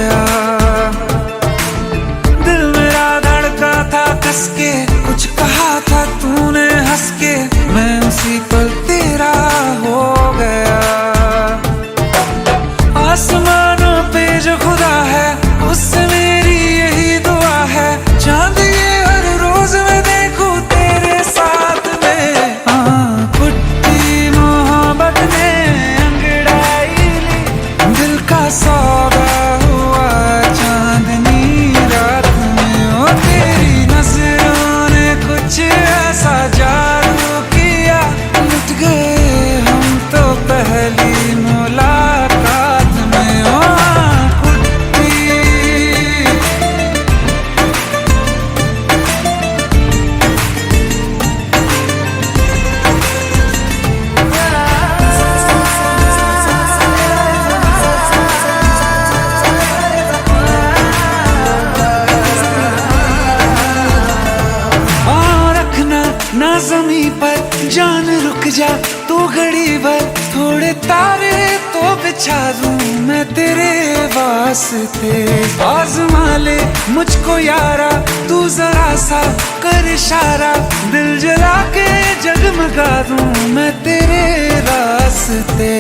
गया। दिल मेरा धड़का था कस के, कुछ कहा था तूने हंस के, मैं उसी पल तेरा हो गया। आसमानों पे जो खुदा है उससे मेरी यही दुआ है, चांद ये हर रोज मैं देखूं तेरे साथ में। कुट्टी मोहब्बत ने अंगड़ाई ली, दिल का सौदा हुआ चांदनी रात में। ओ तेरी नजरों ने कुछ ऐसा जादू किया, लुट गए हम तो पहली मुलाकात में। ओ कुट्टी और रखना ना जमी पर जान, रुक जा तू घड़ी भर, थोड़े तारे तो बिछा दूं मैं तेरे वास्ते। आज़मा ले मुझको यारा, तू जरा सा कर इशारा, दिल जला के जगमगा दूं मैं तेरे रास्ते।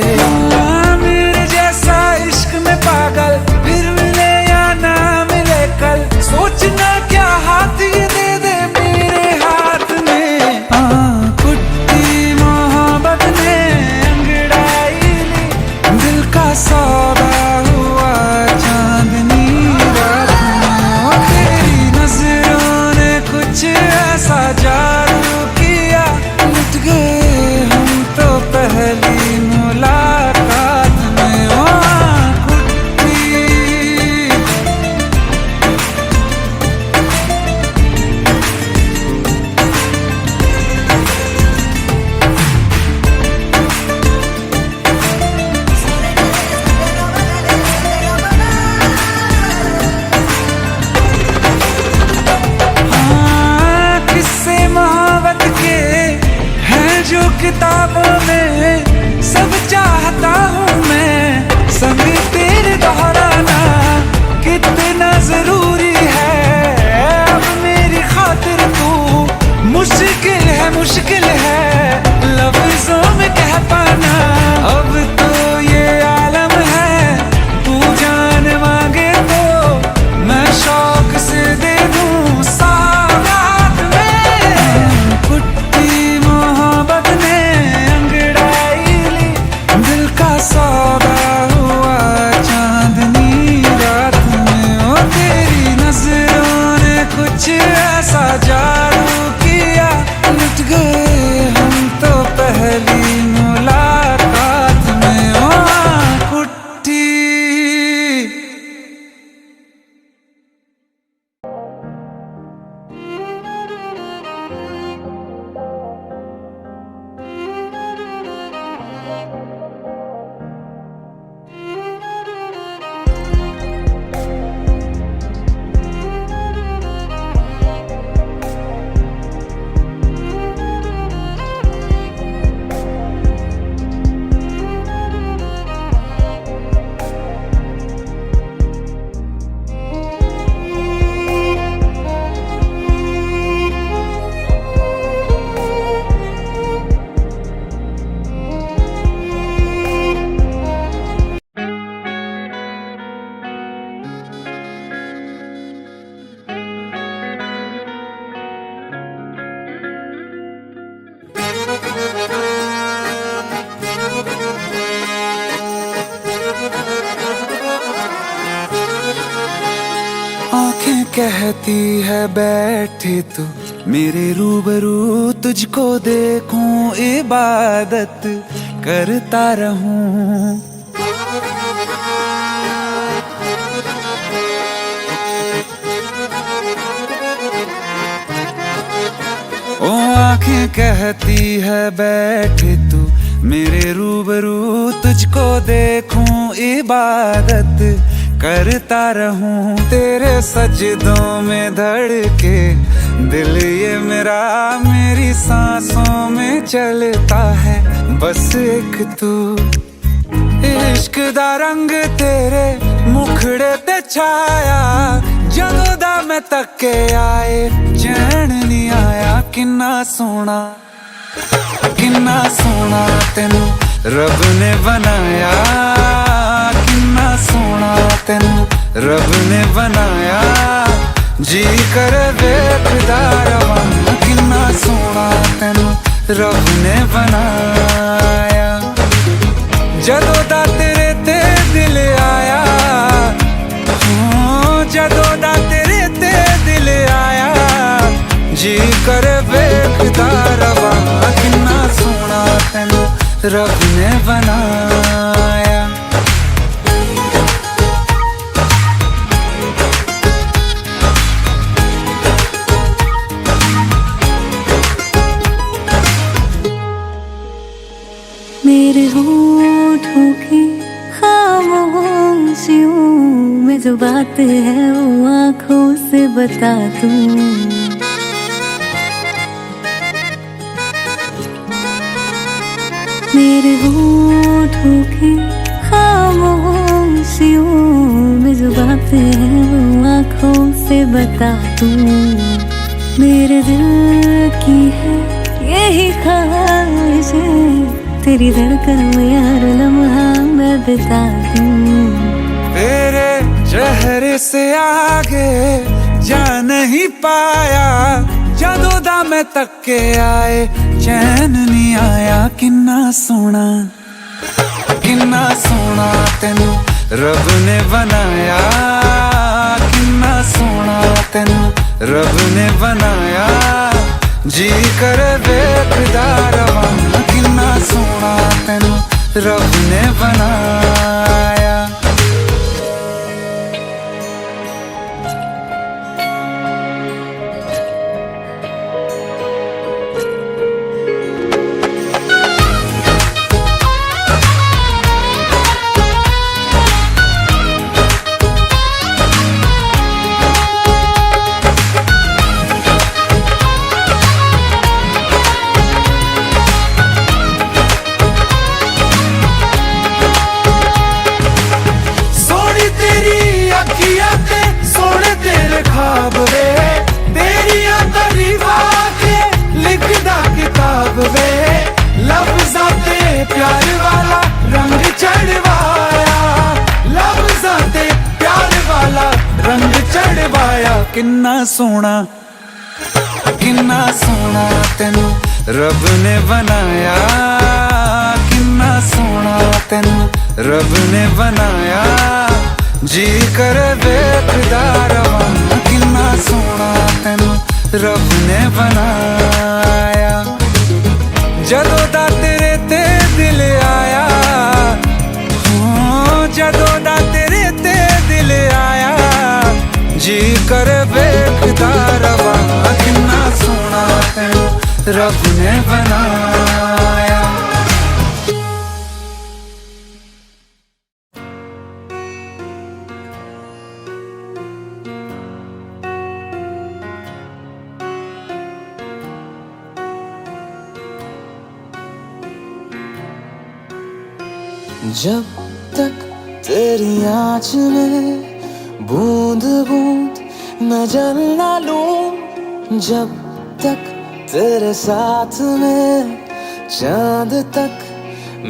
मेरे जैसा इश्क में पागल फिर मिले या ना मिले कल, सोचना क्या हाथ ये दे दे मेरे हाथ में। कुट्टी मोहब्बत ने अंगड़ाई ली, दिल का सौदा हुआ चांदनी रात में। ओ तेरी नजरों ने कुछ ऐसा जादू किया, लुट गए हम तो पहली मुलाकात में। ओ कुट्टी किस्से मोहब्बत के हैं जो किताबों में, सब चाहता हूँ मैं संग तेरे दोहराना, कितना जरूरी है अब मेरी खातिर तू। मुश्किल है लफ्जों में कह पाना, अब तो ये आलम है, तू जान मांगे तो मैं शौक से दे दूं सौगात में। कुट्टी मोहब्बत ने अंगड़ाई ली, दिल का सौदा हुआ चांदनी रात में। ओ तेरी नजरों ने कुछ ऐसा जादू किया, लुट गए हम तो पहली मुलाकात में। ओ कुट्टी आंखें कहती है बैठे तू मेरे रूबरू, तुझको देखूं इबादत करता रहूं। ओ आंखें कहती है बैठे तू मेरे रूबरू, तुझको देखूं इबादत करता रहूं। तेरे सजदों में धड़के दिल ये मेरा, मेरी सांसों में चलता है बस एक तू। इश्क दा रंग तेरे मुखड़े ते छाया जदों दा मैं तके आए चैन नहीं आया किन्ना सोना तेनू रब ने बनाया किन्ना सोना तेनू रब ने बनाया जी कर वेखदा रवां किन्ना सोना तेनू रब ने बनाया जदों दा तेरे ते दिल आया जदों दा तेरे ते दिल आया जी कर वेखदा रवां किन्ना सोना तेनू रब ने बनाया मेरे होठों की खामोशियों में जो बात है वो आँखों से बता दूं। मेरे होठों की खामोशियों में जो बात है वो आँखों से बता दूं। मेरे दिल की है यही ख्वाहिश है तेरी धड़कन में यार लम्हा मैं बिता दूं। तेरे चेहरे से आगे जा नहीं पाया जदों दा मैं तके आए चैन नहीं आया किन्ना सोना तेनू रब ने बनाया किन्ना सोना तेनू रब ने बनाया जी कर वेखदा रवां किन्ना सोना तेनू रब ने बनाया सोने तेरे ख्वाब वे तेरिया तारीफा के लिखदा किताब वे लफ्ज़ां ते प्यार वाला रंग चढ़वाया लफ्ज़ां ते प्यार वाला रंग चढ़वाया किन्ना सोना तेनू रब ने बनाया किन्ना सोना तेनू रब ने बनाया जी कर वेखदा रवां किन्ना सोना तेनू रब ने बनाया जदों दा तेरे ते दिल आया जदों दा तेरे ते दिल आया जी कर वेखदा रवां किन्ना सोना तेनू रब ने बनाया जब तक तेरी आँच में बूंद बूंद मैं जल ना लूं जब तक तेरे साथ में चांद तक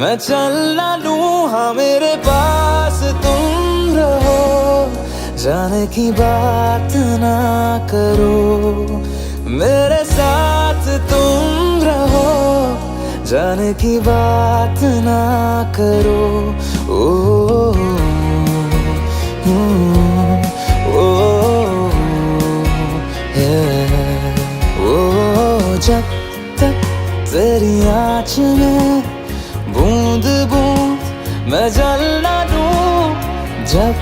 मैं चल ना लूं हाँ मेरे पास तुम रहो जाने की बात ना करो मेरे साथ तुम रहो जाने की बात ना करो ओ जब तक तेरी आँच में बूंद बूंद मैं जल ना लूं जब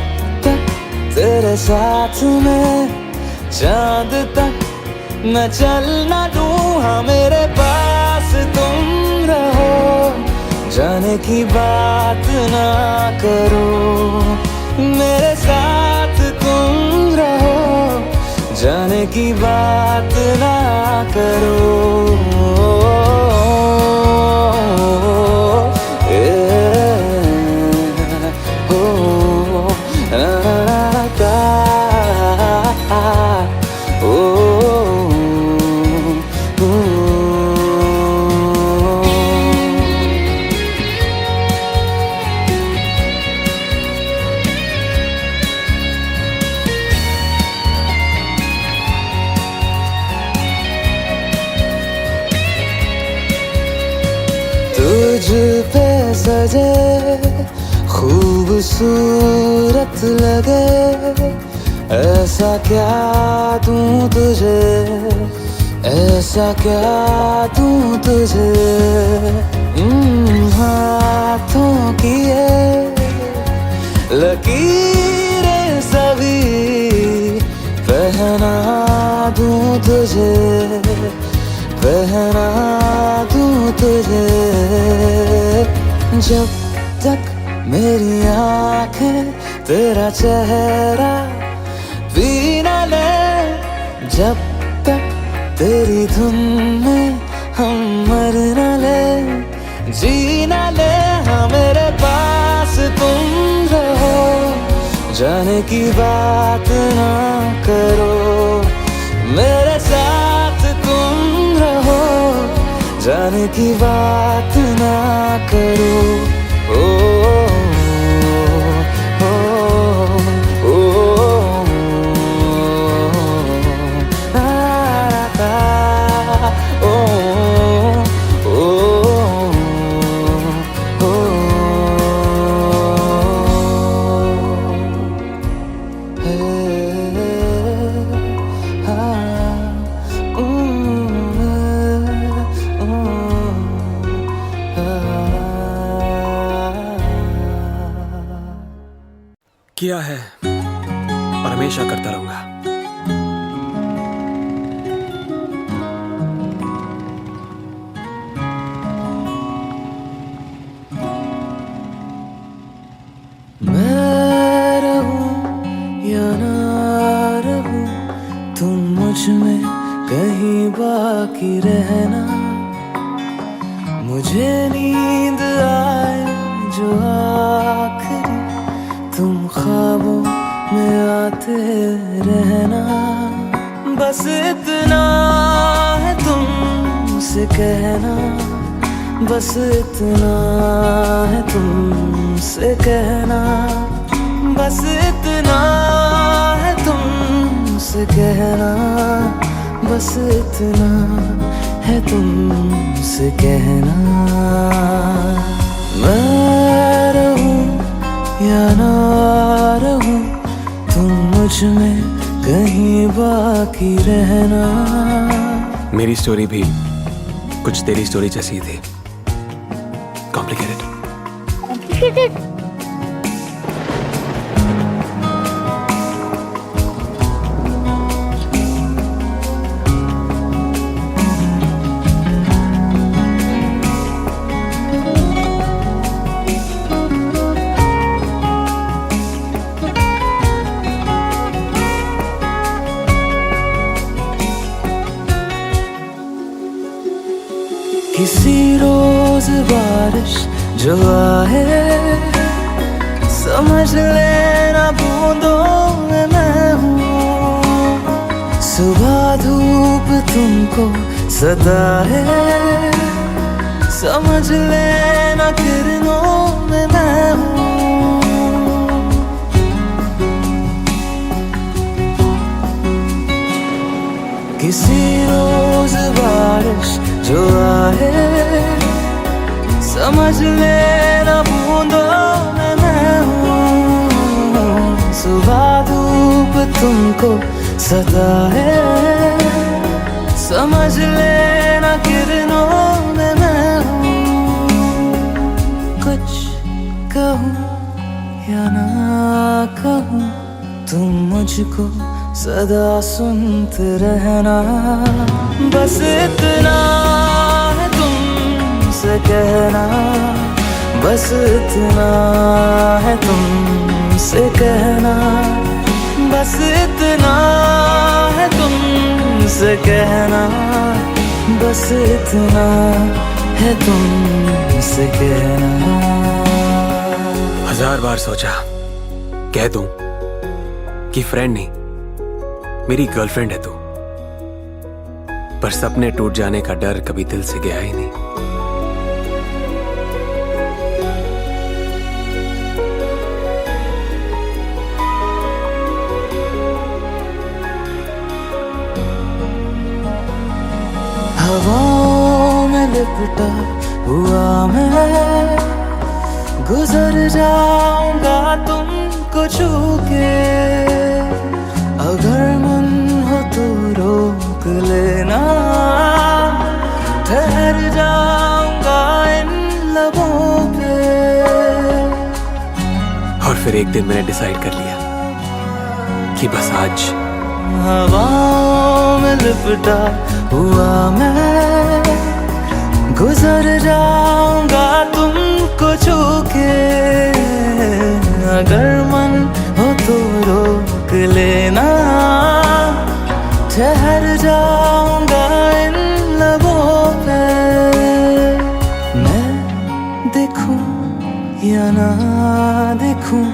तक तेरे साथ में चांद तक मैं चल ना लूं हाँ मेरे पास तुम रहो जाने की बात ना करो मेरे साथ तुम रहो जाने की बात ना करो ना तुझ पे सजे खूबसूरत लगे, ऐसा क्या दूं तुझे, ऐसा क्या दूं तुझे। हाथों की ये लकीरें सभी पहना दूं तुझे, पहना दूं तुझे। जब तक मेरी आंखें तेरा चेहरा भी न ले, जब तक तेरी धुन में हम मर न ले, जी न ले। हाँ मेरे पास तुम रहो, जाने की बात ना करो, मेरे साथ तुम रहो, जाने की बात ना करो। ओ किया है और हमेशा करता रहूंगा। मैं रहूं या ना रहूं, तुम मुझ में कहीं बाकी रहना। मुझे नींद आए जो आखिरी, तुम ख्वाबों में आते रहना। बस इतना है तुमसे कहना, बस इतना है तुमसे कहना, बस इतना है तुमसे कहना, बस इतना है तुमसे कहना। मैं रहूं या ना रहूं, तुम मुझ में कहीं बाकी रहना। मेरी स्टोरी भी कुछ तेरी स्टोरी जैसी थी, कॉम्प्लिकेटेड। किसी रोज बारिश जो आए, समझ लेना बूंदों में मैं हूँ। सुबह धूप तुमको सदा है, समझ लेना किरणों में मैं हूँ। किसी रोज बारिश जो आए, समझ लेना बूंदों में मैं हूँ। सुबह धूप तुमको सदा है, समझ लेना किरणों में मैं हूँ। कुछ कहूँ या ना कहूँ, तुम मुझको सदा सुनते रहना। बस इतना है तुमसे कहना, बस इतना है तुमसे कहना, बस इतना है तुमसे कहना, बस इतना है तुमसे कहना। 1000 बार सोचा कह दूं कि फ्रेंड नहीं, मेरी गर्लफ्रेंड है तू, पर सपने टूट जाने का डर कभी दिल से गया ही नहीं। हवाओं में लिपटा हुआ मैं गुजर जाऊंगा तुमको छू के। अगर मन हो तो रोक लेना, ठहर जाऊंगा इन लबों पे। और फिर एक दिन मैंने डिसाइड कर लिया कि बस आज हवाओं में लिपटा हुआ मैं गुजर जाऊंगा तुमको छू के। अगर मन हो तो रोक लेना, ठहर जाऊंगा इन लबों पे। मैं देखूं या ना देखूं,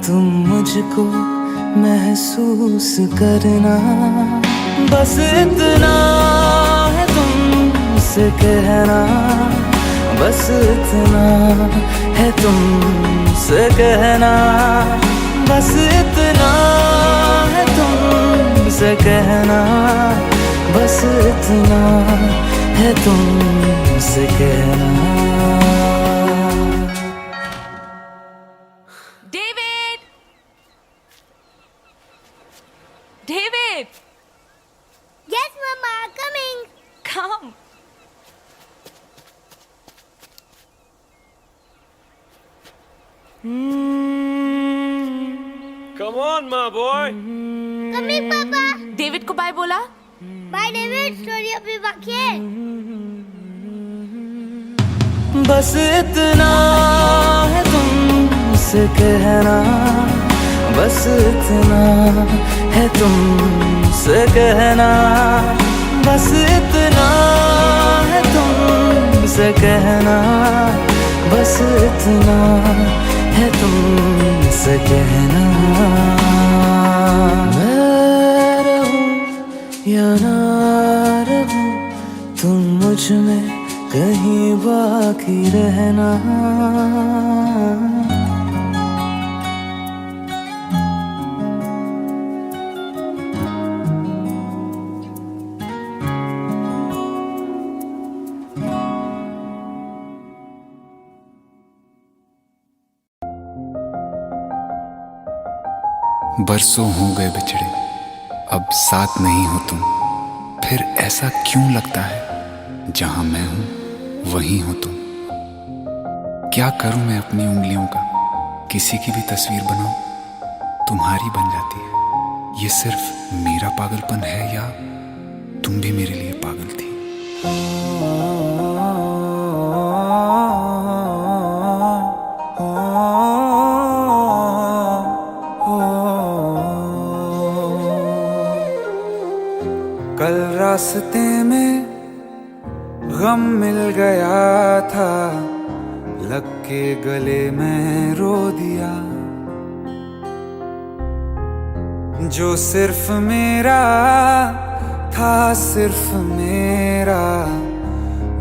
तुम मुझको महसूस करना। बस इतना है तुमसे कहना, बस इतना है तुमसे कहना। बस इतना है तुमसे कहना, बस इतना है तुमसे कहना। David! Yes, Mama, coming. Come. Come on, my boy. Coming, Papa. David को बाय बोला? Bye, David. स्टोरी अभी बाकी है। बस इतना है तुमसे कहना, बस इतना है तुमसे कहना। बस इतना है तुमसे कहना, बस इतना है तुमसे कहना। मैं रहूं या ना रहूं, तुम मुझ में कहीं बाकी रहना। बरसों हो गए बिछड़े, अब साथ नहीं हो तुम। फिर ऐसा क्यों लगता है, जहां मैं हूं वहीं हो तुम। क्या करूं मैं अपनी उंगलियों का, किसी की भी तस्वीर बनाऊं, तुम्हारी बन जाती है। ये सिर्फ मेरा पागलपन है या तुम भी मेरे लिए पागल थी। कल रास्ते में गम मिल गया था, लग के गले में रो दिया। जो सिर्फ मेरा था, सिर्फ मेरा,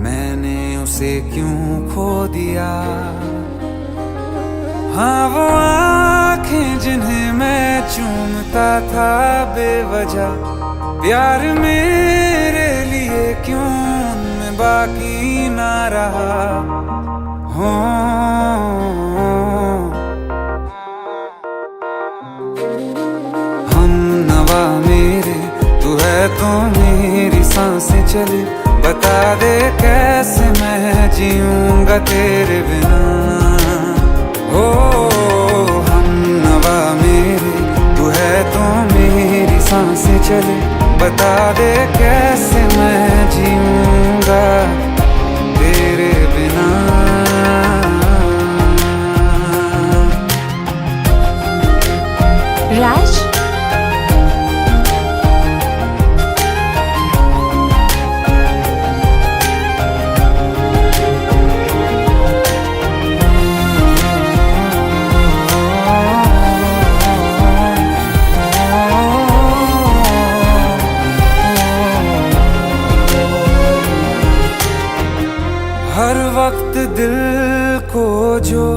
मैंने उसे क्यों खो दिया। हाँ वो आँखें जिन्हें मैं चूमता था बेवजह, प्यार मेरे लिए क्यों उनमें बाकी ना रहा। हो हम नवा मेरे, तू है तो मेरी सांसें चले। बता दे कैसे मैं जीऊंगा तेरे बिना। हो हम नवा मेरे, तू है तो मेरी सांसें चले। बता दे कैसे मैं जीऊंगा तेरे बिना। राज, हर वक्त दिल को जो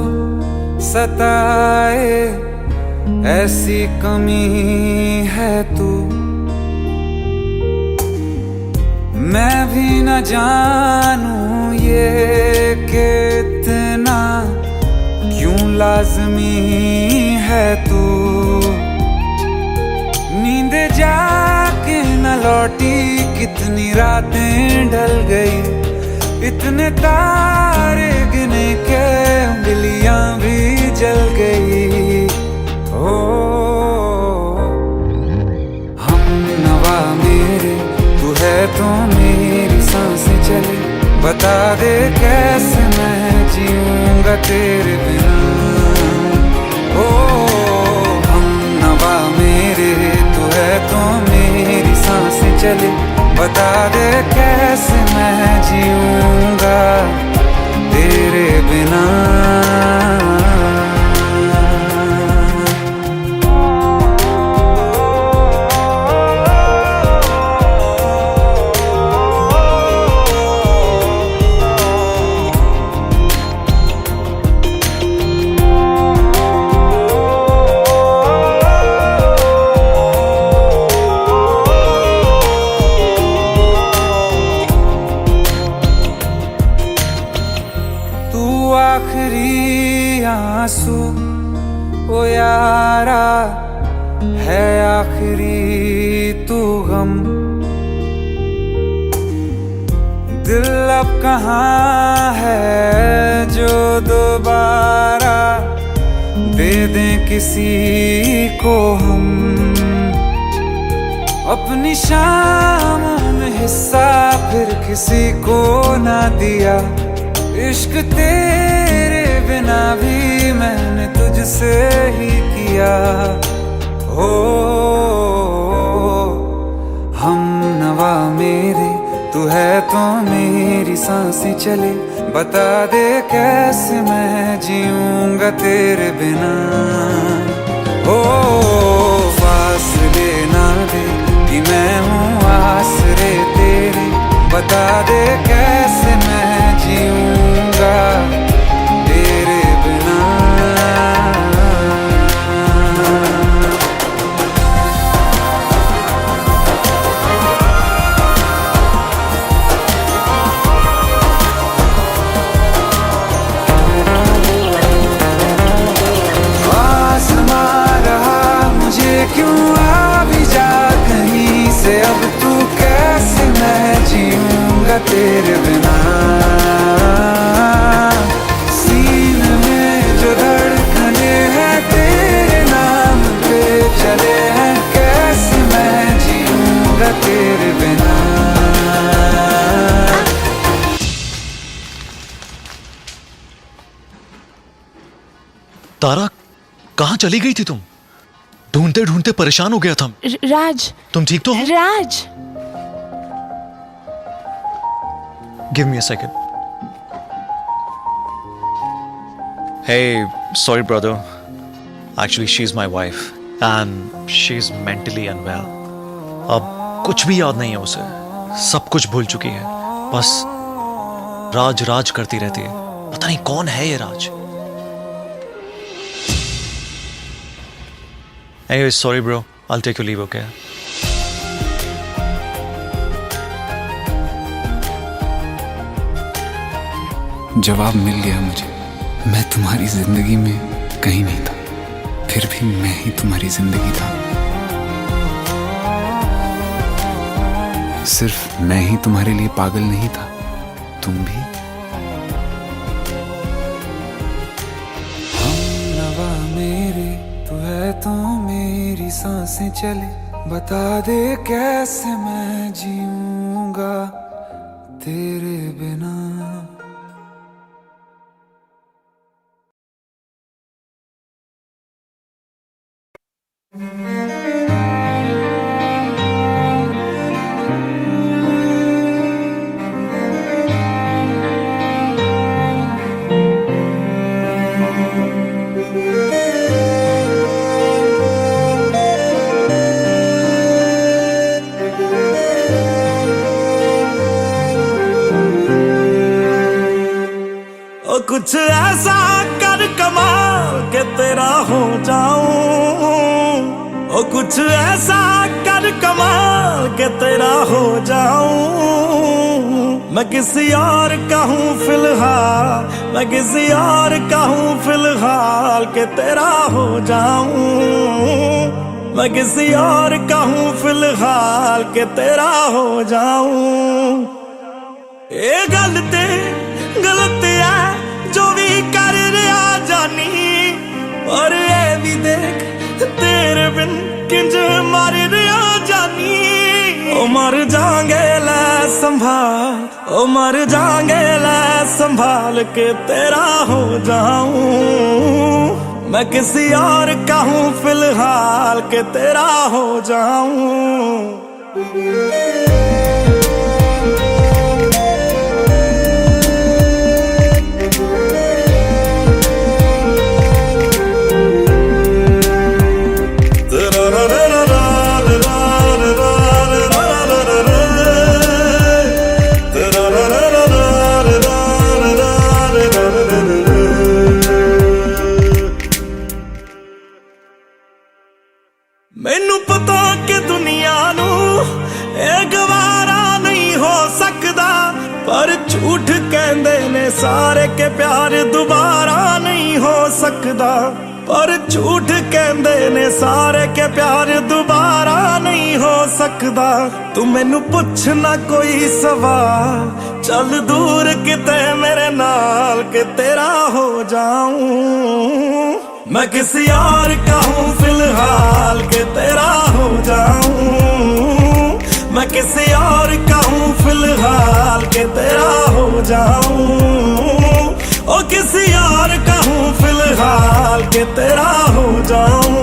सताए, ऐसी कमी है तू। मैं भी न न जानूं ये कि इतना क्यों लाज़मी है तू। नींद जाके न लौटी कितनी रातें ढल गई, इतने तारे गिने के उंगलियां भी जल गई। ओ हम नवा मेरे तू है तो मेरी सांसें चले, बता दे कैसे मैं जीऊंगा तेरे बिना। ओ हम नवा मेरे तू है तो मेरी सांसें चले, बता दे कैसे मैं जीऊंगा तेरे बिना। आखिरी आंसू ओ यारा है, आखिरी तू गम। दिल अब कहाँ है जो दोबारा दे दें किसी को हम। अपनी शामों में हिस्सा फिर किसी को ना दिया, इश्क तेरे बिना भी मैंने तुझसे ही किया। हो हम नवा मेरे तू है तो मेरी सांसें चले, बता दे कैसे मैं जीऊंगा तेरे बिना। हो फासले ना दे कि मैं हूँ आसरे तेरे, बता दे कैसे मैं जीऊंगा तेरे बिना। आसमां रहा मुझे क्यों आ भी जा कहीं से, अब तू कैसे मैं जीऊंगा तेरे बिना। सीने में जो धड़कने हैं तेरे नाम पे चले हैं, कैसे मैं जीऊंगा तेरे बिना। तारा, कहाँ चली गई थी तुम? ढूंढते ढूंढते परेशान हो गया था। राज, तुम ठीक तो हो? Raj, give me a second. Hey, sorry brother. Actually, she's my wife and she's mentally unwell. अब कुछ भी याद नहीं है उसे, सब कुछ भूल चुकी है, बस राज राज करती रहती है। पता नहीं कौन है ये राज। Anyway, sorry bro, I'll take your leave, okay? जवाब मिल गया मुझे, मैं तुम्हारी जिंदगी में कहीं नहीं था, फिर भी मैं ही तुम्हारी जिंदगी था। सिर्फ मैं ही तुम्हारे लिए पागल नहीं था, तुम भी। हम नवा मेरे तू है तो मेरी सांसें चले, बता दे कैसे मैं जीऊंगा तेरे बिना। कुछ ऐसा कर कमाल के तेरा हो जाऊं, ओ कुछ कुछ ऐसा कर कमाल के तेरा हो जाऊं। मैं किसी और का हूँ फिलहाल, मैं किसी और का हूँ फिलहाल के तेरा हो जाऊं। मैं किसी और का हूँ फिलहाल के तेरा हो जाऊं। ये गलत है जो भी कर रहा जानी, और ये भी देख तेरे बिन किंज मर रहा जानी। ओ मर जाएंगे ले संभाल, ओ मर जाएंगे ले संभाल के तेरा हो जाऊं। मैं किसी और का हूँ फिलहाल के तेरा हो जाऊं। मैनू पता कि दुनिया नू ये गवारा नहीं हो सकदा, पर झूठ कहंदे ने सारे के प्यार दोबारा नहीं हो सकदा। पर झूठ कहंदे ने सारे के प्यार दोबारा नहीं हो सकदा। तू मैनू पुछ ना कोई सवाल, चल दूर किते मेरे नाल के तेरा हो जाऊं। मैं किसी और का हूँ फिलहाल के तेरा हो जाऊं। मैं किसी और का हूँ फिलहाल के तेरा हो जाऊं। ओ किसी और का हूँ फिलहाल के तेरा हो जाऊं।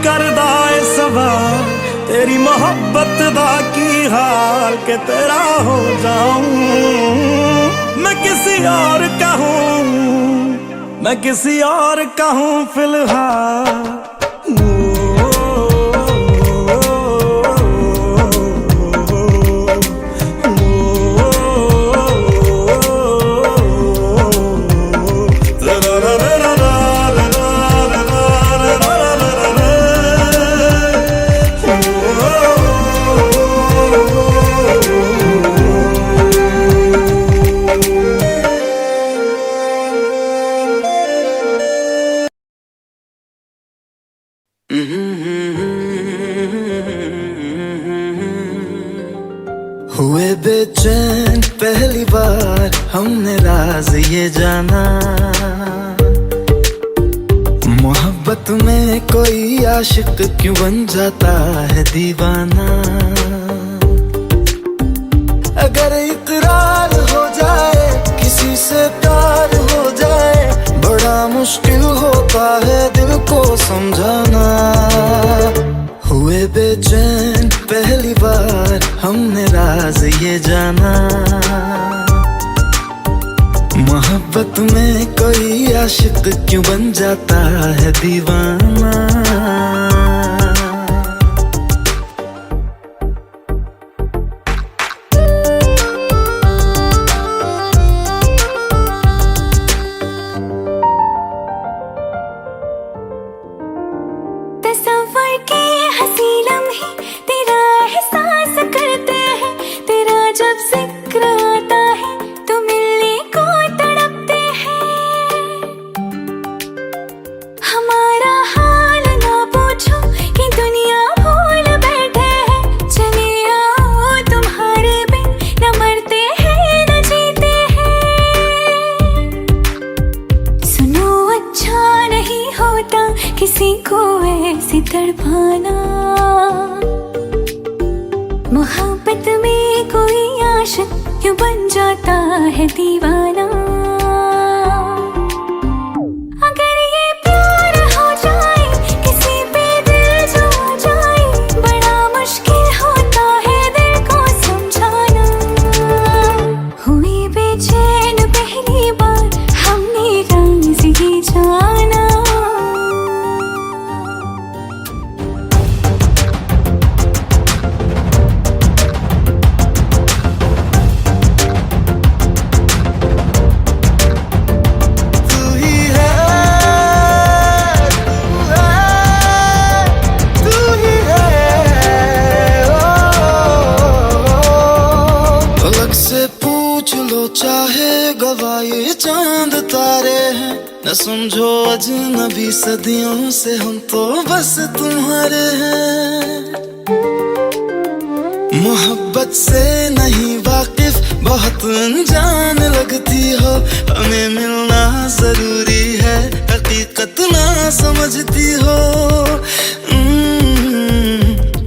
करदा है सवाल तेरी मोहब्बत दा की हाल के तेरा हो जाऊं। मैं किसी और का हूँ, मैं किसी और का हूँ फिलहाल। हुए बेचैन पहली बार हमने राज ये जाना, मोहब्बत में कोई आशिक क्यों बन जाता है दीवाना। अगर इकरार हो जाए किसी से प्यार हो जाए, बड़ा मुश्किल होता है दिल को समझाना। हुए बेचैन पहली बार हमने राज ये जाना, मोहब्बत में कोई आशिक क्यों बन जाता है दीवाना। किसी को ऐसी तड़पाना। मोहब्बत में कोई आशिक क्यों बन जाता है दीवाना। अगर ये प्यार हो जाए किसी पे दिल जो आ जाए, बड़ा मुश्किल होता है दिल को समझाना। हुई बेचैन पहली बार हमने राज़ी जाना। चाहे गवाए चांद तारे हैं, न समझो अजनबी सदियों से हम तो बस तुम्हारे हैं। मोहब्बत से नहीं वाकिफ बहुत अनजान लगती हो, हमें मिलना जरूरी है हकीकत ना समझती हो।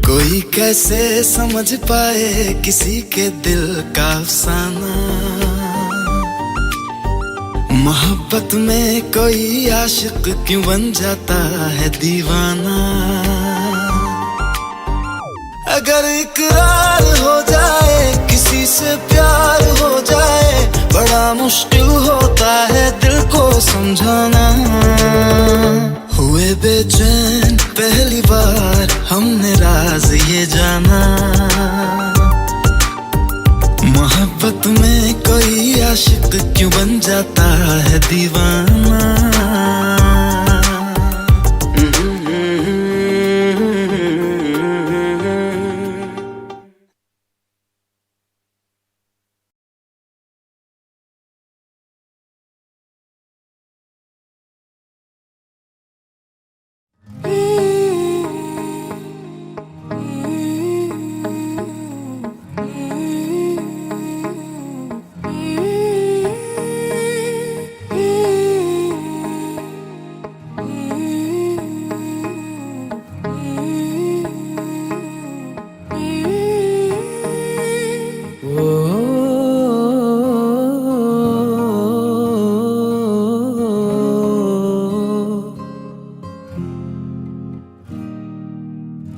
कोई कैसे समझ पाए किसी के दिल का अफसाना। मोहब्बत में कोई आशिक क्यों बन जाता है दीवाना। अगर इकरार हो जाए किसी से प्यार हो जाए, बड़ा मुश्किल होता है दिल को समझाना। हुए बेचैन पहली बार हमने राज ये जाना। मोहब्बत में कोई आशिक क्यों बन जाता है दीवाना।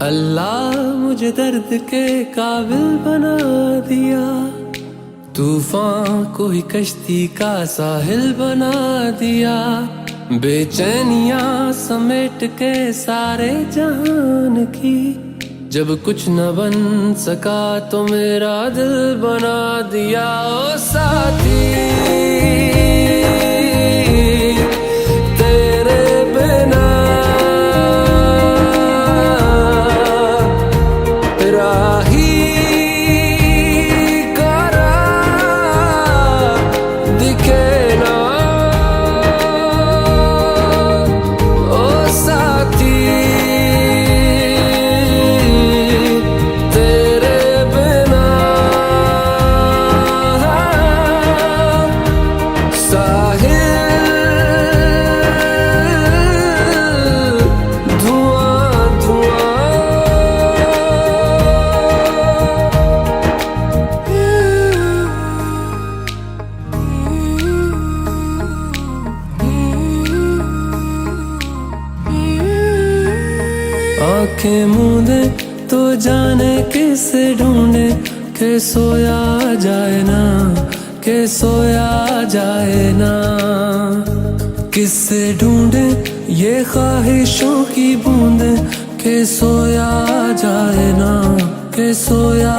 अल्लाह मुझे दर्द के काबिल बना दिया, तूफान को ही कश्ती का साहिल बना दिया। बेचैनियां समेट के सारे जहान की, जब कुछ न बन सका तो मेरा दिल बना दिया। ओ साथी तेरे बिना राही करा दिखे ना। ओ साथी तेरे बिना साहिल धुआं धुआं। आंखें मूंदे तो जाने किसे ढूंढे, के सोया जाए ना, के सोया जाए ना। किससे ढूंढे ये ख्वाहिशों की बूंदे, के सोया जाए ना, के सोया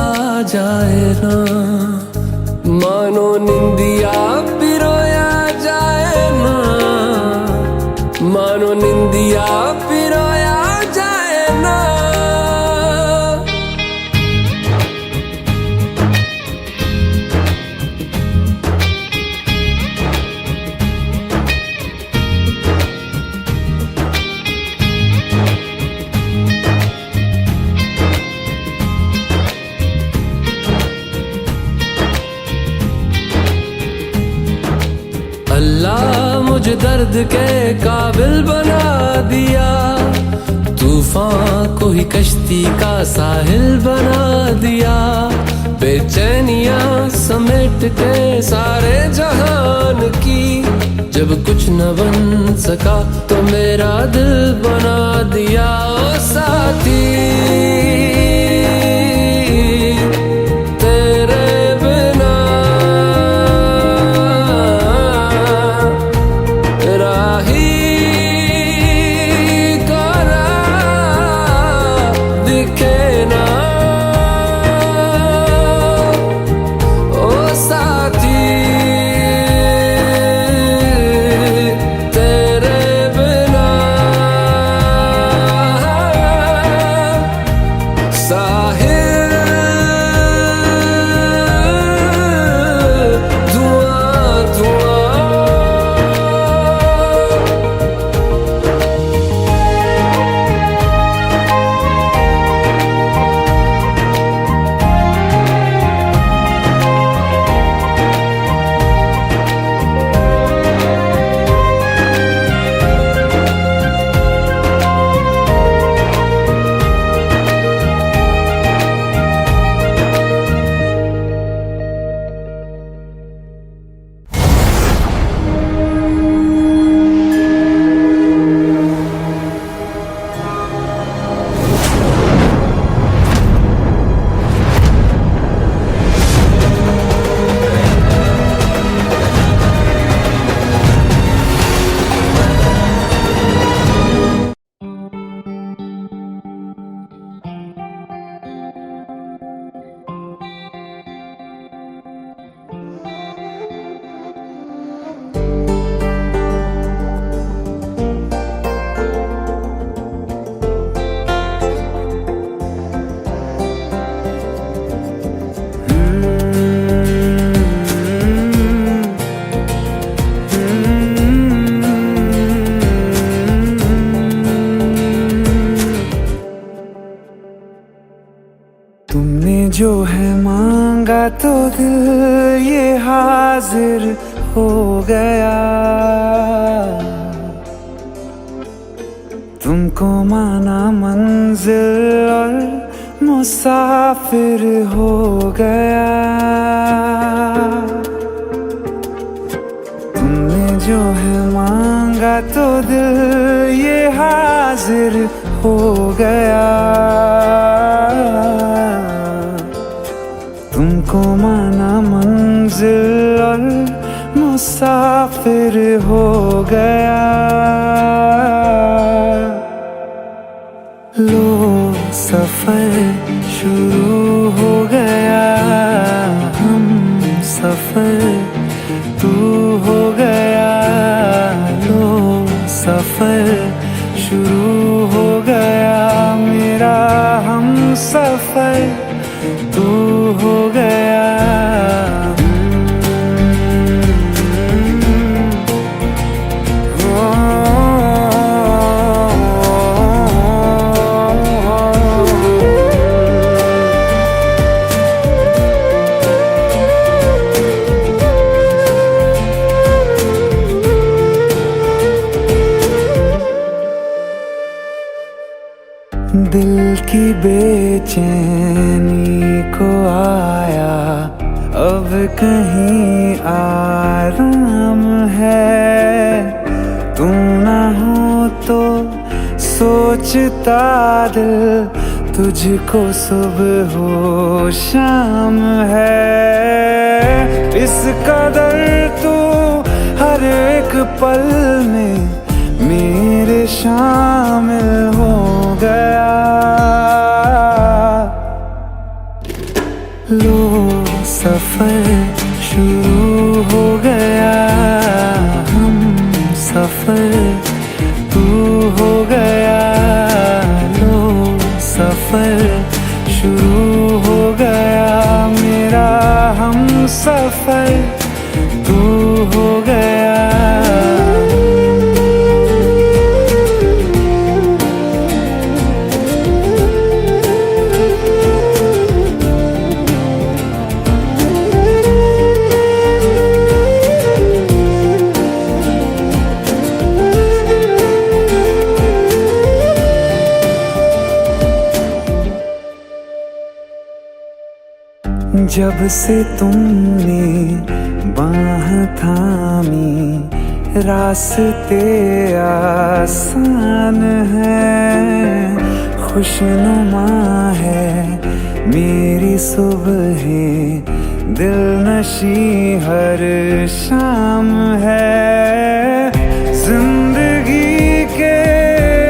जाए ना। मानो निंदिया पिरोया जाए ना, मानो निंदिया पिरोया जाए ना। अल्लाह मुझे दर्द के काबिल बना दिया, तूफान को ही कश्ती का साहिल बना दिया, बेचैनियां समेट के सारे जहान की। जब कुछ न बन सका तो मेरा दिल बना दिया। ओ साथी जो है मांगा तो दिल ये हाजिर हो गया। तुमको माना मंजिल और मुसाफिर हो गया। तुमने जो है मांगा तो दिल ये हाजिर हो गया। तुमको माना मंजिल और मुसाफिर हो गया। लो सफर शुरू हो गया, हम सफर तू हो गया। लो सफर शुरू हो गया, मेरा हम सफर तू हो गया। दिल की बेचैनी को आया अब कहीं आराम है। तू ना हो तो सोचता दिल तुझको सुबह हो शाम है। इस कदर तू हर एक पल में मेरे शामिल हो गया। लो सफर शुरू हो गया, हम सफर तू हो गया। लो सफर शुरू हो गया, मेरा हम सफर तू हो गया। जब से तुमने बाह थामी रास्ते आसान है, खुशनुमा है मेरी सुबहें, दिल नशी हर शाम है। जिंदगी के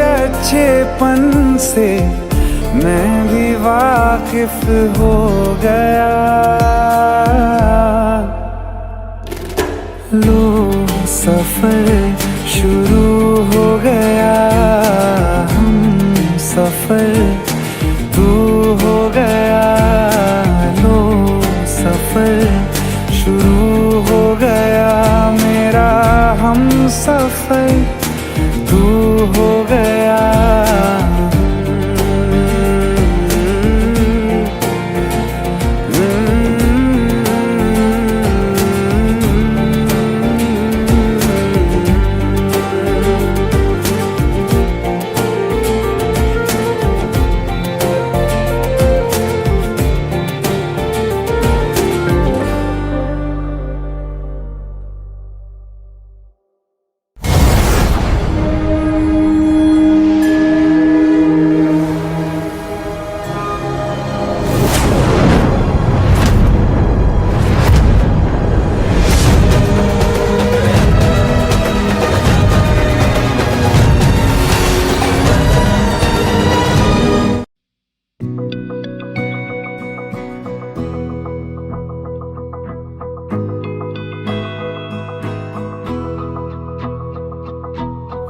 अच्छेपन से मैं भी वाकिफ हो गया। लो सफर शुरू हो गया, हम सफर तू हो गया। लो सफर शुरू हो गया, मेरा हम सफर तू हो गया।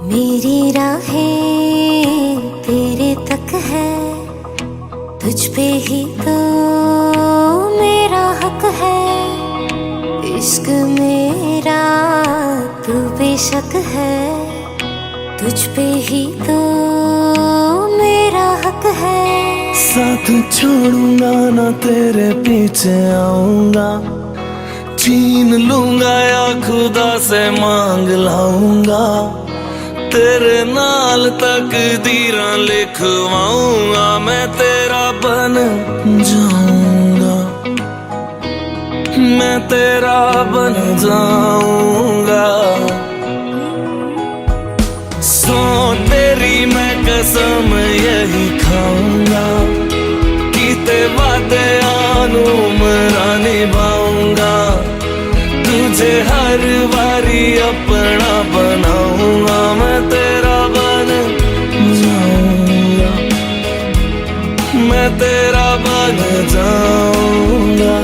मेरी राहें तेरे तक है, तुझ पे ही तो मेरा हक है। इश्क मेरा तू बेशक है, तुझ पे ही तो मेरा हक है। साथ छोड़ूंगा ना तेरे पीछे आऊंगा, छीन लूंगा या खुदा से मांग लाऊंगा। तेरे नाल तकदीरां लिखवाऊंगा, मैं तेरा बन जाऊंगा, मैं तेरा बन जाऊंगा। सो तेरी मैं कसम यही खाऊंगा, कीते वादे आनू मरा निभाऊंगा। तुझे हर बारी अपना बनाऊंगा, मैं तेरा बन जाऊंगा, मैं तेरा बन जाऊंगा।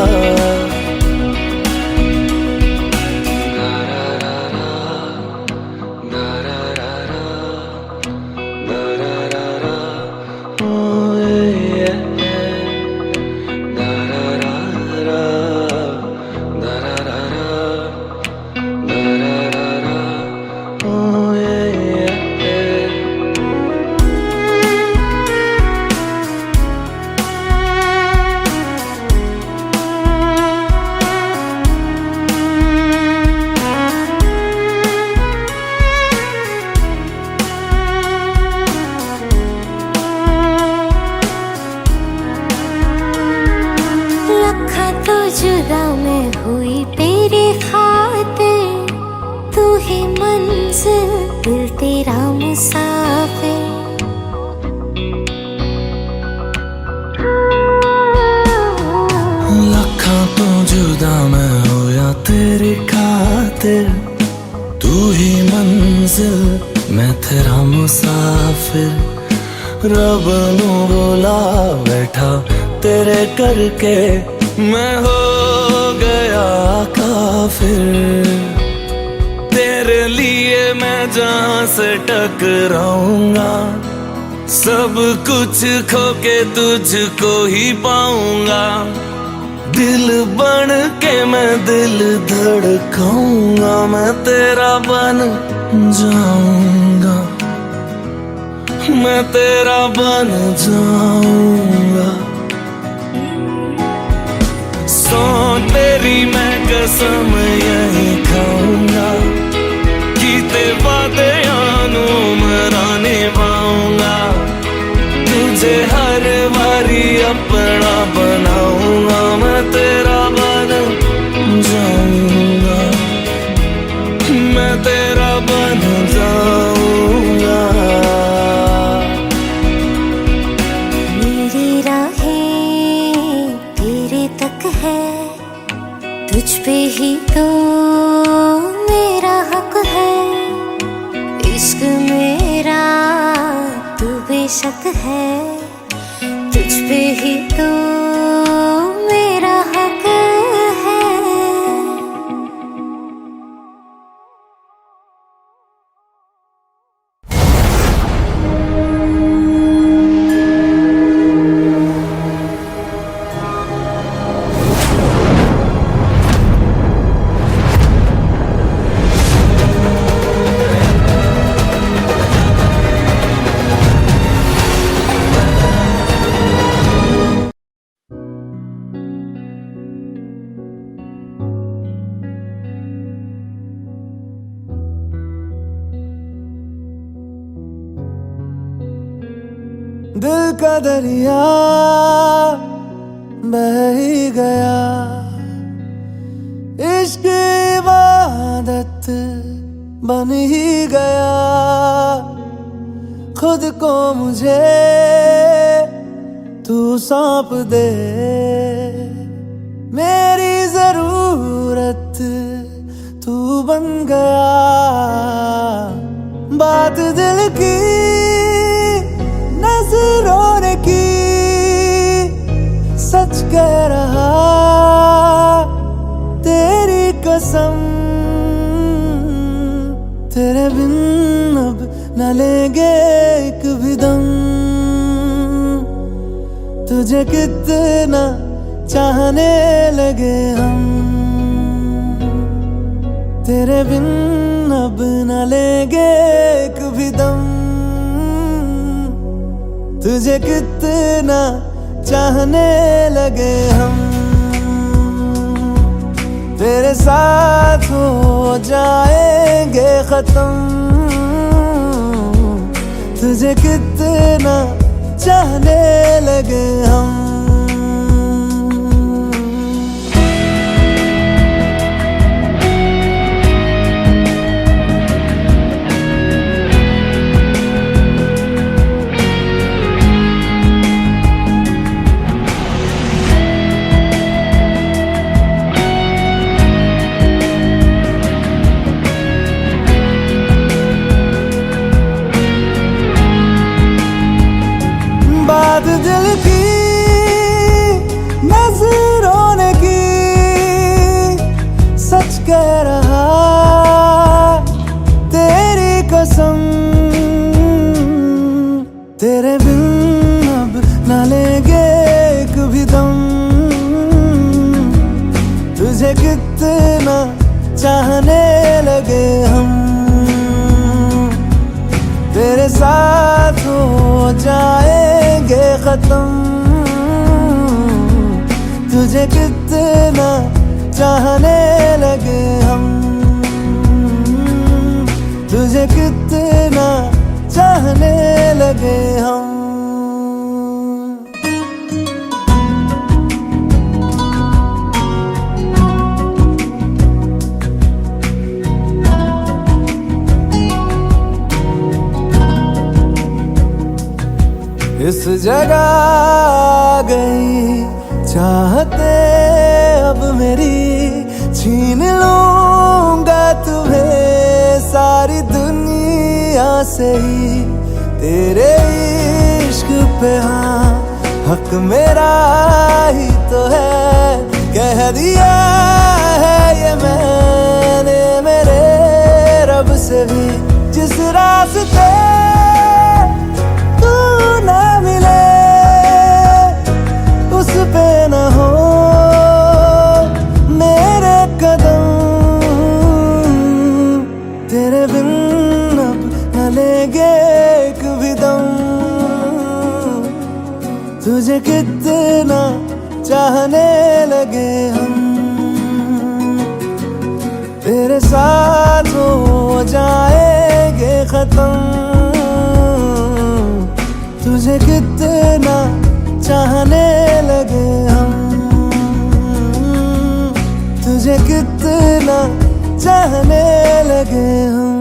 जुदा मैं हुई तेरी खातिर, तू ही मंजिल दिल तेरा मुसाफिर। लखा तो जुदा मैं होया तेरी खातिर, तू ही मंजिल मैं तेरा मुसाफिर। रब नू बोला बैठा तेरे करके, मैं हो गया काफिर। तेरे लिए मैं जहां से टकराऊंगा, सब कुछ खो के तुझको ही पाऊंगा। दिल बन के मैं दिल धड़काऊंगा, मैं तेरा बन जाऊंगा, मैं तेरा बन जाऊंगा। सो तेरी मैं कसम यही खाऊंगा, कीते वादे आनू मरा निभाऊंगा। तुझे हर बारी अपना बनाऊंगा, मैं तेरा शक है तुझ पे ही तो मेरा हक है। दिल का दरिया बह ही गया, इश्क इबादत बन ही गया। खुद को मुझे तू सौंप दे, मेरी जरूरत तू बन गया। बात दिल की नजरों ने की, सच कह रहा तेरी कसम। तेरे बिन अब न लेंगे एक भी दम, तुझे कितना चाहने लगे हम। तेरे बिन अब न लेंगे एक भी दम, तुझे कितना चाहने लगे हम। तेरे साथ हो जाएंगे खत्म, तुझे कितना चाहने लगे हम। बात दिल की नजरों ने की, सच कह रहा तेरी कसम। तेरे बिन अब न लेंगे एक भी दम, तुझे कितना चाहने लगे हम। तेरे साथ हो जाएंगे खत्म, तुझे कितना चाहने लगे हम। तुझे कितना चाहने लगे हम। इस जगह आ गई चाहते अब मेरी, छीन लूंगा तुम्हें सारी दुनिया से ही। तेरे इश्क पे हाँ हक मेरा ही तो है, कह दिया है ये मैंने मेरे रब से भी। जिस रास्ते ना मिले उस पे न हो मेरे कदम। तेरे बिन अब न लेंगे एक भी दम, तुझे कितना चाहने लगे हम। तेरे साथ हो जाएंगे खत्म, तुझे कितना चाहने लगे हम। तुझे कितना चाहने लगे हम।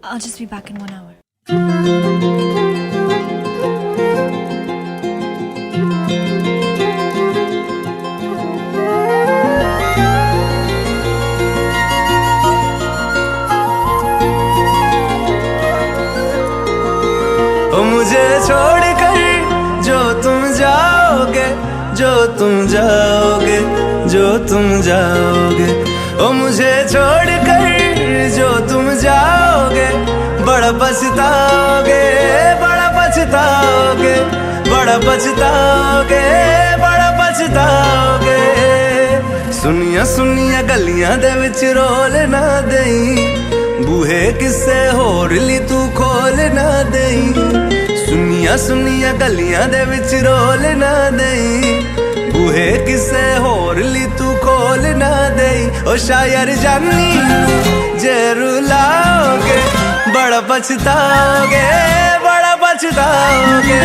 I'll just be back in 1 hour. ओ मुझे छोड़कर जो तुम जाओगे, जो तुम जाओगे, जो तुम जाओगे, ओ मुझे छोड़कर जो तुम जाओगे, बड़ा पछताओगे, बड़ा पछताओगे, बड़ा पछताओगे, बड़ा पछताओगे। सुनिया सुनिया गलियां दे विच रोल ना देई, बूहे किसे होर ली तू खोल ना देई। सुनिया सुनिया गलियां दे विच रोल ना देई, बूहे किसे होर ली तू खोल ना देई। ओ शायर जानी जे रुलाओगे, बड़ा पछताओगे, बड़ा पछताओगे।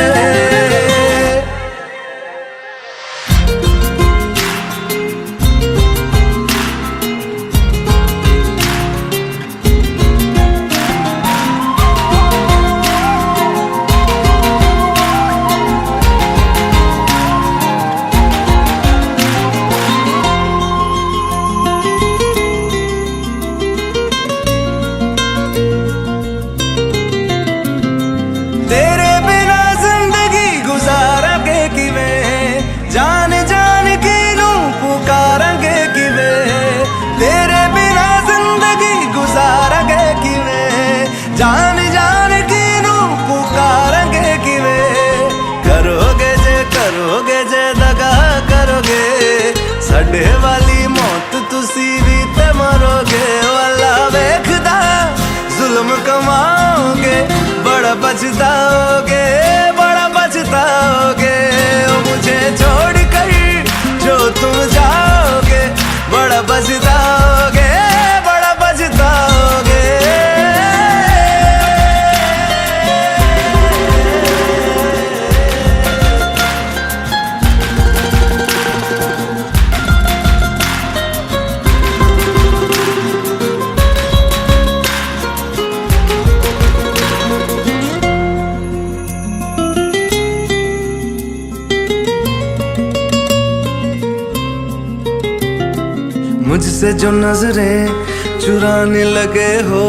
तेरे बिना जिंदगी गुजारांगे किवें, जान जान के नू पुकारांगे किवें। तेरे बिना जिंदगी गुजारांगे किवें, जान जान के नू पुकारांगे किवें। करोगे जे दगा करोगे, साडे वाली मौत तुसी भी ते मरोगे। वाला वेखदा जुल्म कमाओगे, बड़ा पछताओगे, बड़ा पछताओगे। ओ मुझे छोड़कर जो तुम जाओगे, बड़ा पछताओगे, बड़ा पछताओगे। मुझसे जो नजरें चुराने लगे हो,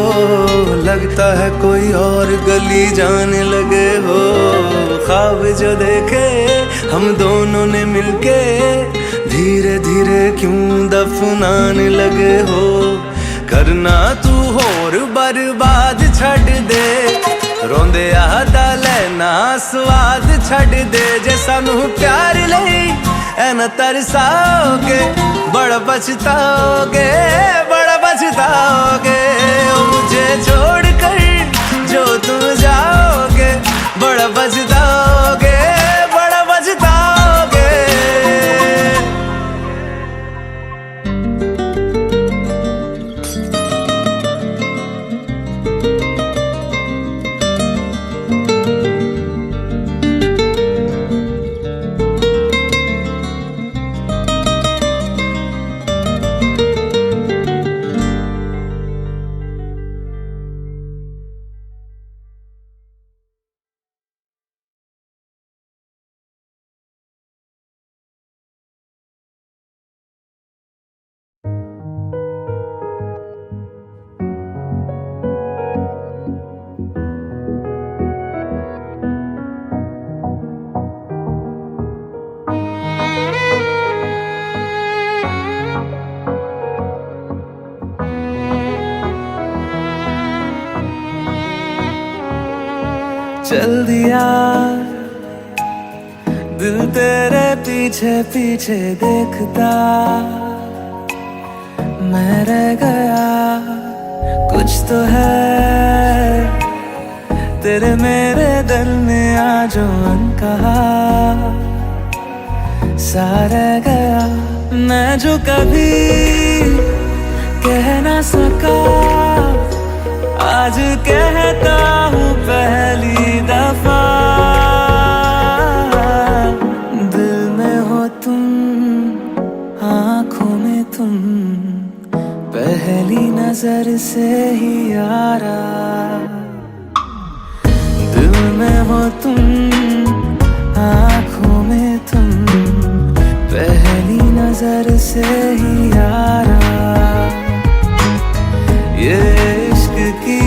लगता है कोई और गली जाने लगे हो। ख्वाब जो देखे हम दोनों ने मिलके, धीरे धीरे क्यों दफनाने लगे हो। करना तू होर बर्बाद छड़ दे, रोंदे आदा लेना स्वाद छड़ दे। जे सानू प्यार लई ऐना तरसाओगे, बड़ा पछताओगे, बड़ा पछताओगे। ओ मुझे छोड़कर जो तुम जाओगे, बड़ा पछताओगे, बड़ा पछताओगे। चल दिया दिल तेरे पीछे पीछे देखता, मैं रह गया कुछ तो है तेरे मेरे दरमिया जो अनकहा सा रह गया। मैं जो कभी कह ना सका, आज कहता हूँ पहली दफा। दिल में हो तुम, आँखों में तुम, पहली न नजर से ही यारा, दिल में हो तुम, आँखों में तुम, पहली नजर से ही यारा। ये इश्क की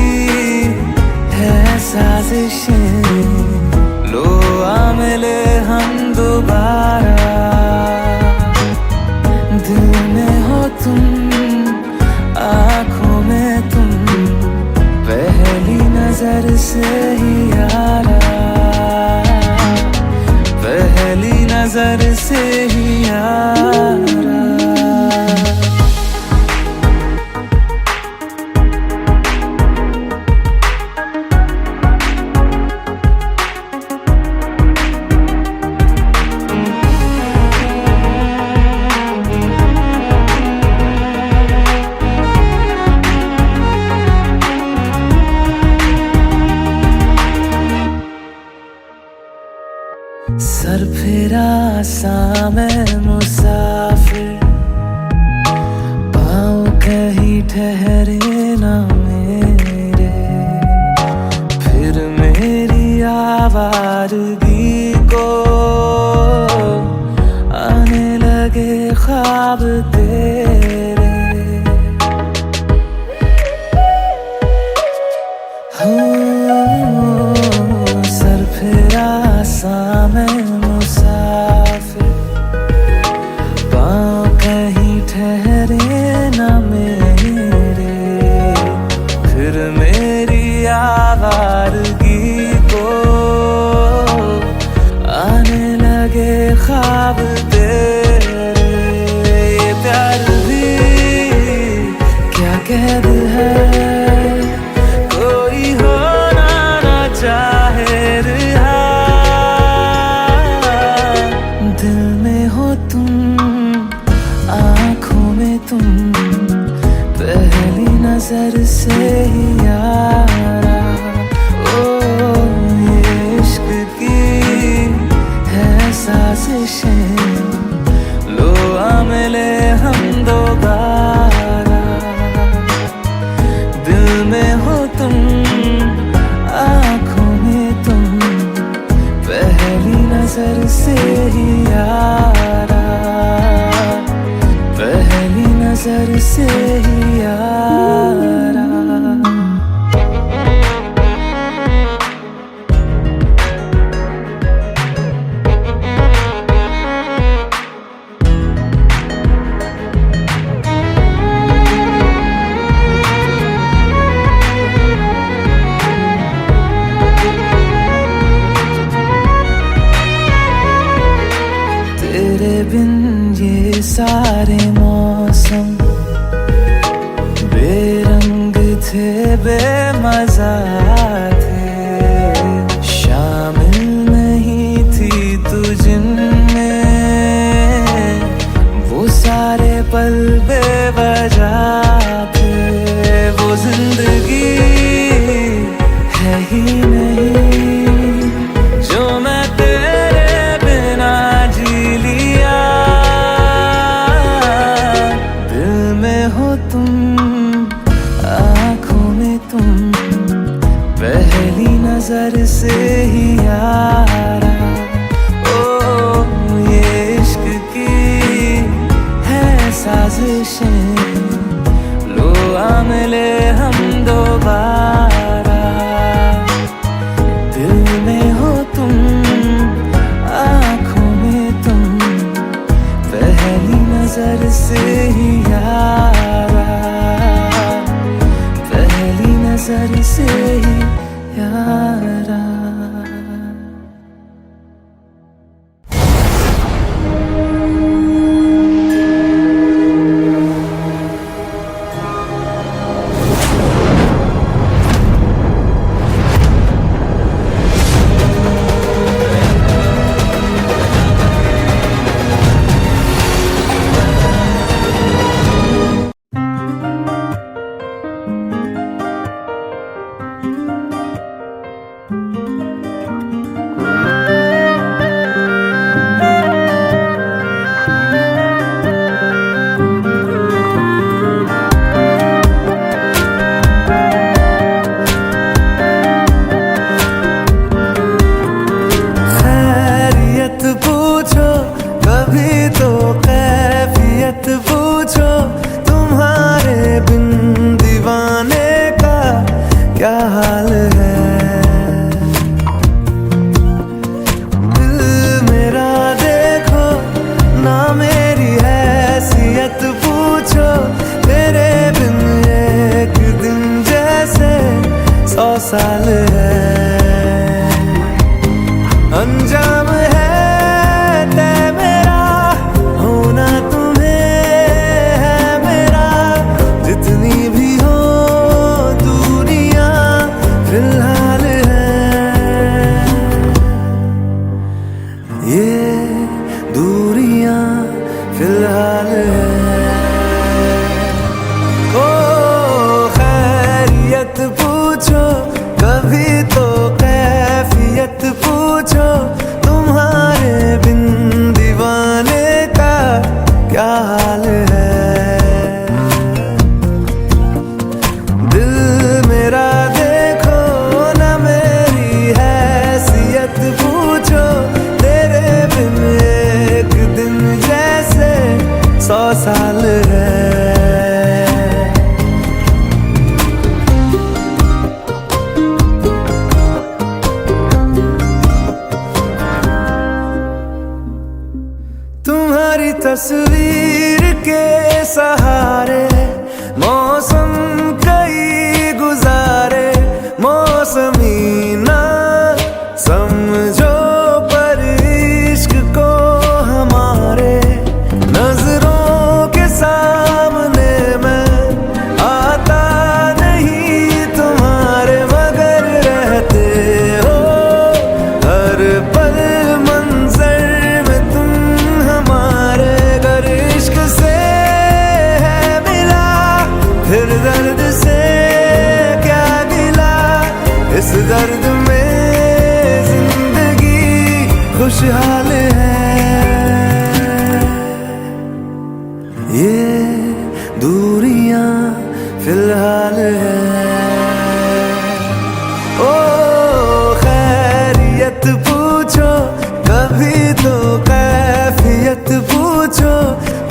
है साजिशें, लो आ मिले हम दोबारा। दिल में हो तुम, आँखों में तुम, पहली नजर से ही यारा, पहली नजर से ही यारा। सर फिरा सा मैं मुसाफिर, पाँव कहीं ठहरे ना मेरे, फिर मेरी आवारगी को आने लगे ख्वाब तेरे। सर फिरा सा मैं मुसाफिर, पाँव कहीं ठहरे ना मेरे, फिर मेरी आवारगी को आने लगे ख्वाब तेरे। ये प्यार भी क्या कैद है, कोई होना ना चाहे रिहा। दिल में हो तुम, आँखों में तुम, पहली नजर से ही यारा। ओ ये इश्क की है साजिशें, लो आ मिले हम दोबारा। दिल में हो तुम, आँखों में तुम, पहली नजर से ही यारा, पहली नजर से ही यारा। तेरे बिन ये सारे मौसम बेरंग थे, बेमजा थे, शामिल नहीं थी तू जिनमें, वो सारे पल बेवजह थे। वो जिंदगी है ही नहीं जो मैं तेरे बिना जी लिया। दिल में हो तुम, आँखों में तुम, पहली नजर से ही यारा। ओ ये इश्क की है साजिशें, लो आ मिले हम दोबारा। दिल में हो तुम, आँखों में तुम, पहली नजर से ही यारा, पहली नजर से ही यारा। साल है। अंजाम है तय मेरा, होना तुम्हें है मेरा। जितनी भी हो दूरियां फिलहाल है, ये दूरियां फिलहाल है। ओ खैरियत पूछो कभी तो कैफियत पूछो, तुम्हारे बिन दीवाने का क्या हाल है। दिल मेरा देखो ना मेरी हैसियत पूछो, तेरे बिन एक दिन जैसे 100 साल है। तुम्हारी तस्वीर के सहारे मौसम कई गुजारे, मौसमी ना समझो पर इश्क को हमारे। नजरों के सामने मैं आता नहीं तुम्हारे, मगर रहते हो हर पल मंजर में तुम हमारे। अगर इश्क से है मिला फिर दर्द से क्या गिला, इस दर्द में जिंदगी खुशहाल है। ये दूरियां फिलहाल है। ओ खैरियत पूछो कभी तो कैफियत पूछो,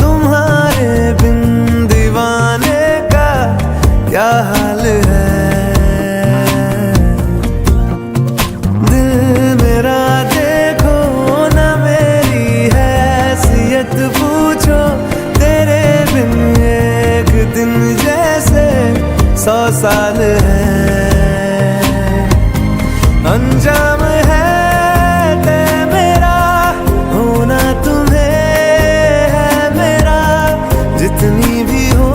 तुम्हारे बिन दीवाने का क्या हाल है। दिल मेरा देखो ना मेरी हैसियत पूछो, तेरे बिन एक दिन जैसे 100 साल है। अंजाम है तय मेरा, होना तुम्हें है मेरा। जितनी भी हो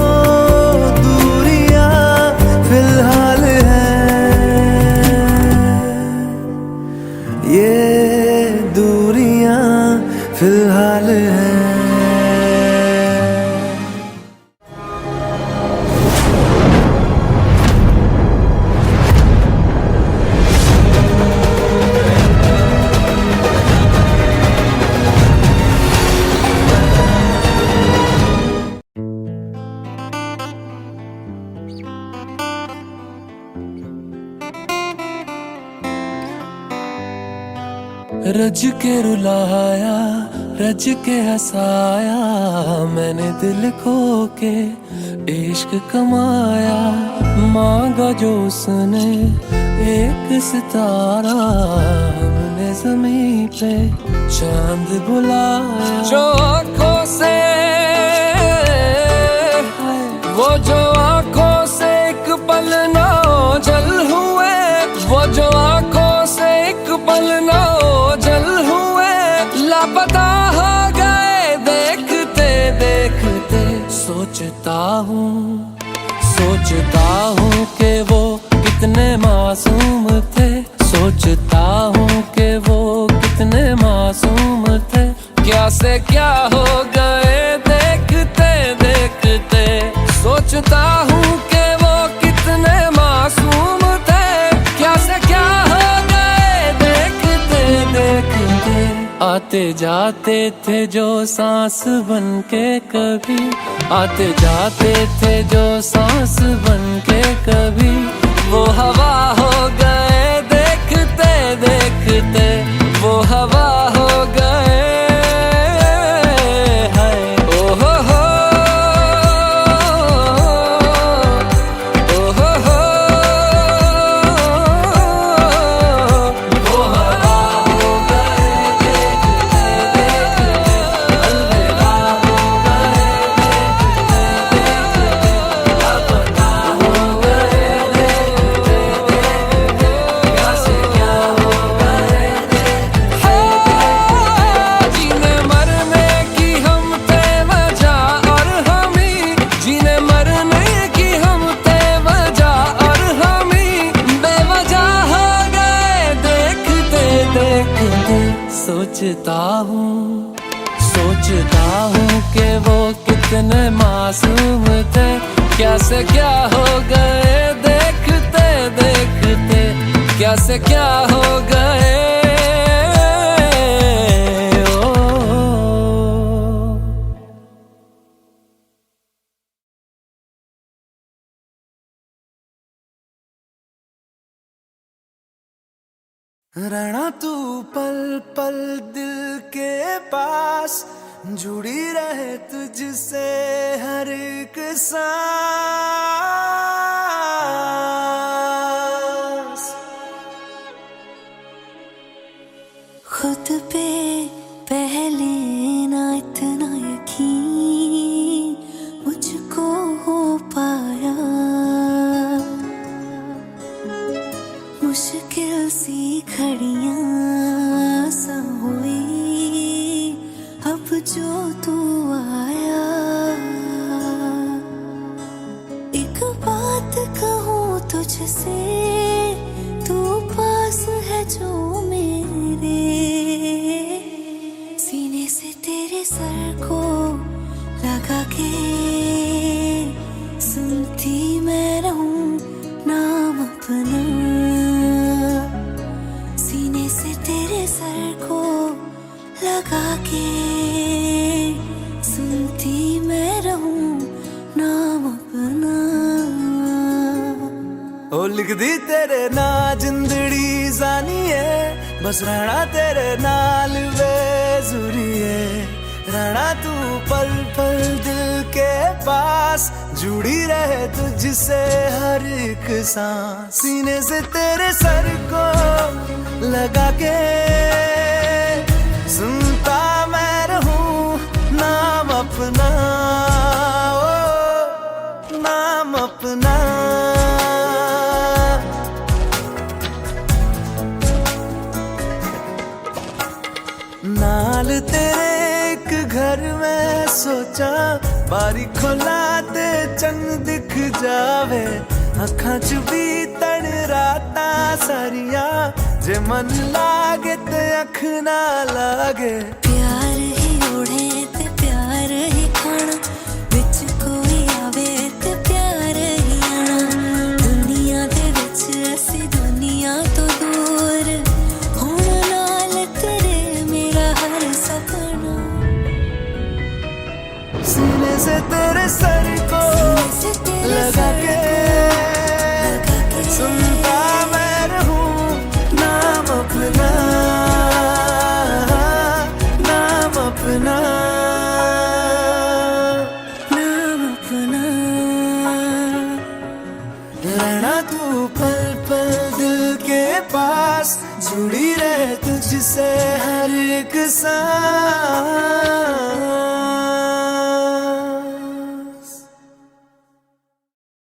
दूरियां फिलहाल है, ये दूरियां फिलहाल है। रज के रुलाया रज के हंसाया, मैंने दिल खो के इश्क कमाया। मांगा जो उसने एक सितारा, हमने ज़मीं पे चांद बुलाया। जो आँखों से वो जो आँखों से एक पल ना ओझल हुए, वो जो आँखों से एक पल ना ओझल हुए, लापता हो गए देखते देखते। सोचता हूँ कि वो कितने मासूम थे, सोचता हूँ कि वो कितने मासूम थे। क्या से क्या हो गए देखते देखते। सोचता हूँ कि वो कितने मासूम थे, क्या से क्या हो गए देखते देखते। आते जाते थे जो सांस बन के कभी, आते जाते थे जो सांस बन के कभी, वो हवा हो गए देखते देखते। वो हवा हो गए हाय। ओ हो हो, ओ हो हो, वो हवा हो गए देखते देखते। अलविदा हो गए देखते देखते। लापता हो गए सोचता हूँ कि वो कितने मासूम थे, क्या से क्या हो गए देखते देखते, क्या से क्या हो गए। रहना तू पल पल दिल के पास, जुड़ी रहे तुझसे हर एक सांस। खुद पे पहले ना इतना यकीन मुझको हो पाया, मुश्किल सी घड़ियां सा हुई अब जो तू आया। एक बात कहूँ तुझसे, तू पास है जो मेरे, सीने से तेरे सर को लगा के सुनती मैं रहूं नाम अपना, सीने से तेरे सर को लगा के सुनती मैं रहूं नाम अपना। ओ लिख दी तेरे ना जिंदड़ी जानी है, बस रहना तेरे नाल बेजुरी है। रहना तू पल पल दिल के पास, जुड़ी रहे तुझसे हर एक सांस, सीने से तेरे सर को लगा के सुनता मैं रहूं नाम अपना, ओ नाम अपना। नाल तेरे एक घर में सोचा, बारी खोला ते चंग दिख जावे, अखां च भी तड़ रातां सारियां, जे मन लागे ते अख ना लागे। प्यार ही ओढ़े ते प्यार ही खाना, विच कोई आवे ते प्यार ही आना, दुनिया दे विच असी दुनिया तो दूर, हुण नाल तेरे मेरा हर सपना। सीने से तेरे सर को लगा के सुनता मैं रहूं नाम अपना, नाम अपना, नाम अपना। रहना तू पल पल दिल के पास, जुड़ी रहे तुझसे हर एक सांस।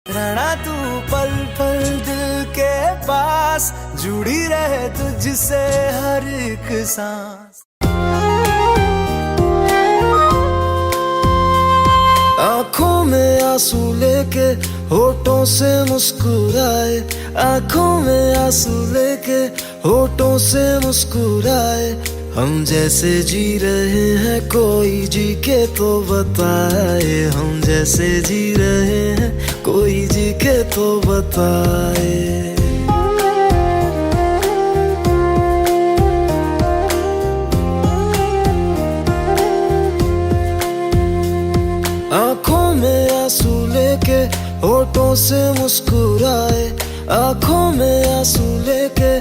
रहना तू पल पल दिल के पास, जुड़ी रहे तुझसे हर एक सांस। आंखों में आंसू लेके होठों से मुस्कुराए, आंखों में आंसू लेके होठों से मुस्कुराए, हम जैसे जी रहे हैं कोई जी के तो बताए, हम जैसे जी रहे हैं कोई जी के तो बताए। आंखों में आंसू लेके होठों से मुस्कुराए, आंखों में आंसू लेके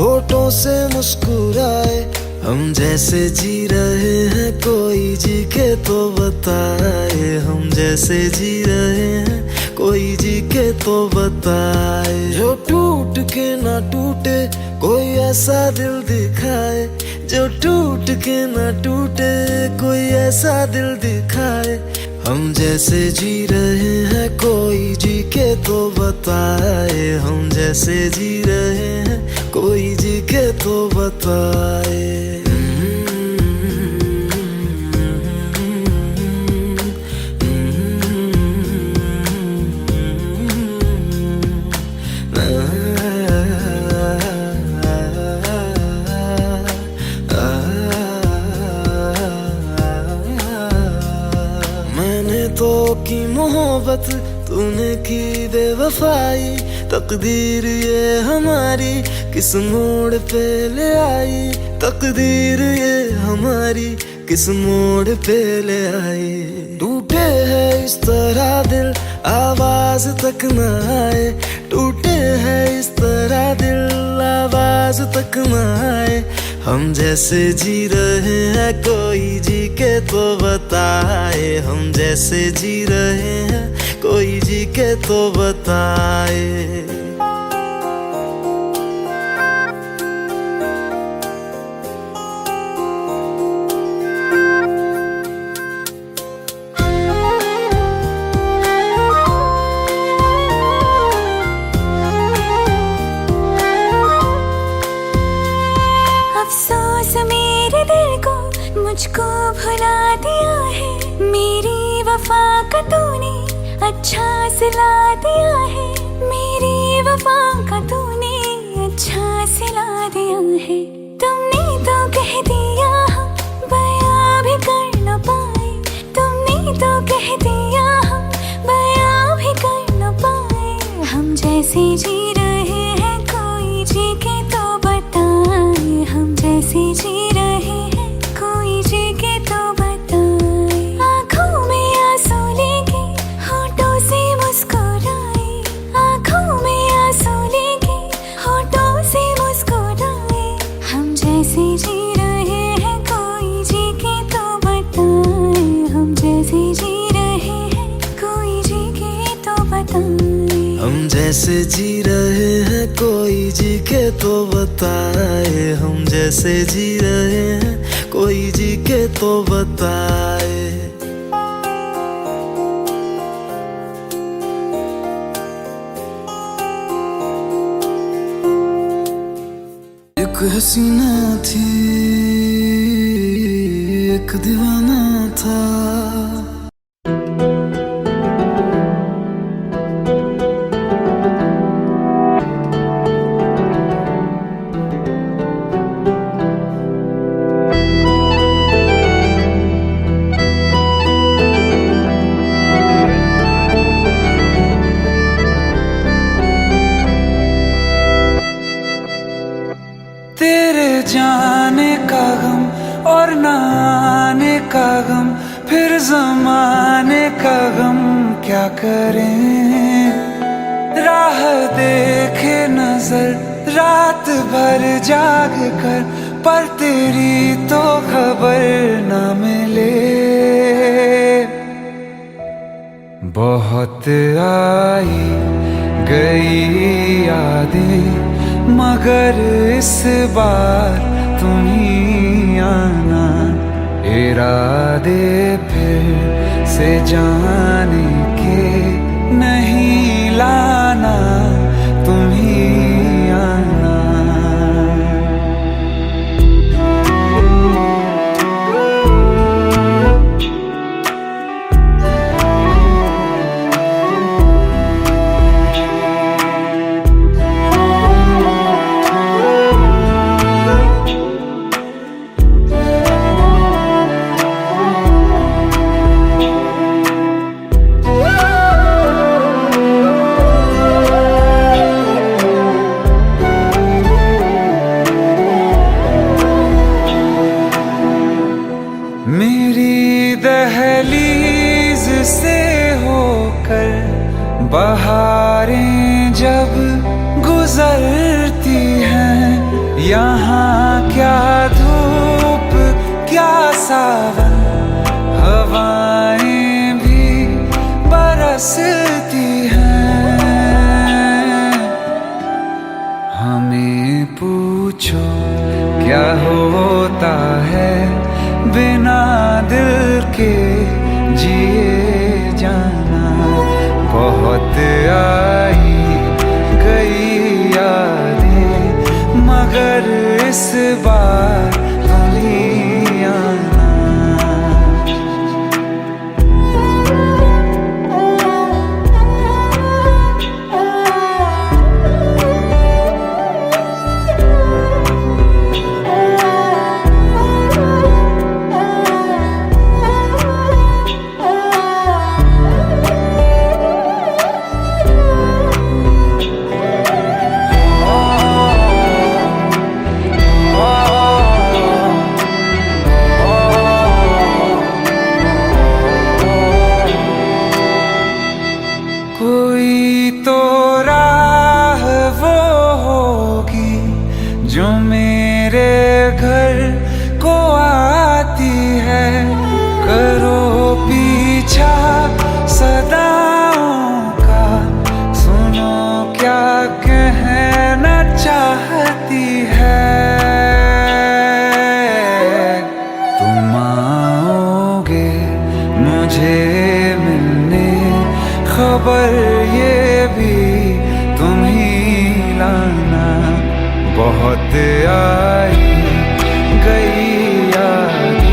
होठों से मुस्कुराए, हम जैसे जी रहे हैं कोई जी के तो बताए, हम जैसे जी रहे हैं कोई जी के तो बताए। जो टूट के ना टूटे कोई ऐसा दिल दिखाए, जो टूट के ना टूटे कोई ऐसा दिल दिखाए, हम जैसे जी रहे हैं कोई जी के तो बताए, हम जैसे जी रहे हैं कोई जी के तो बताए। बेवफाई, तकदीर ये हमारी किस मोड़ पे ले आई, तकदीर ये हमारी किस मोड़ पे ले आई। टूटे है इस तरह दिल आवाज तक न आए, टूटे है इस तरह दिल आवाज तक न आए। हम जैसे जी रहे हैं कोई जी के तो बताए, हम जैसे जी रहे हैं कोई जी के तो बताए। अफसोस मेरे दिल को मुझको भुला दिया है, मेरी वफा का तूने अच्छा सिला दिया है, मेरी वफा का तूने अच्छा सिला दिया है। तुमने तो कह दिया हम बयां भी कर न पाए, तुमने तो कह दिया हम बयां भी कर न पाए। हम जैसे जी रहे हैं कोई जी के तो बताए, हम जैसे जी रहे हैं कोई जी के तो बताए। आँखों में आंसू लेके होठों से मुस्कुराए, आँखों में आंसू लेके होठों से मुस्कुराए। हम जैसे जी रहे हैं कोई जी के तो बताए, हम जैसे जी रहे हैं कोई जी के तो बताए। हम जैसे जी रहे हैं कोई जी के तो बताए, हम जैसे जी रहे हैं कोई जी के तो बताए। एक हसीना थी एक दीवाना था, तेरे जाने का गम और न आने का गम, फिर जमाने का गम क्या करें। राह देखे नजर रात भर जाग कर, पर तेरी तो खबर न मिले। बहुत आई गई यादें मगर इस बार तुम ही आना, इरादे फिर से जाने के नहीं लाना, तुम ही आना। मेरी दहलीज से होकर बहारें जब गुजरती हैं, यहाँ क्या धूप क्या सावन, हवाएं भी बरसती हैं। हमें पूछो क्या होता है बिना दिल के जिए जाना। बहुत आई गई यादें मगर इस बार तुम ही आना। बहुत आई गई यादें,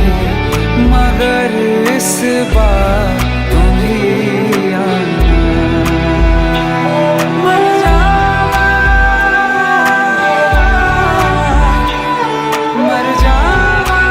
मगर इस बार तुम ही आना। मर जावा, मर जावा।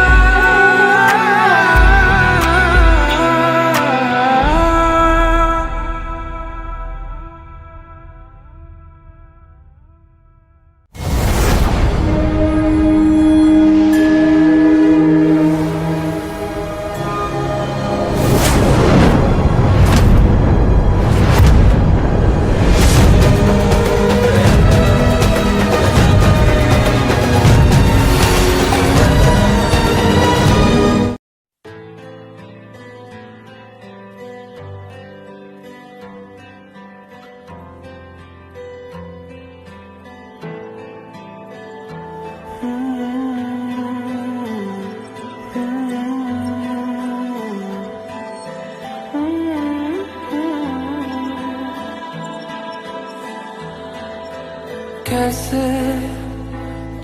कैसे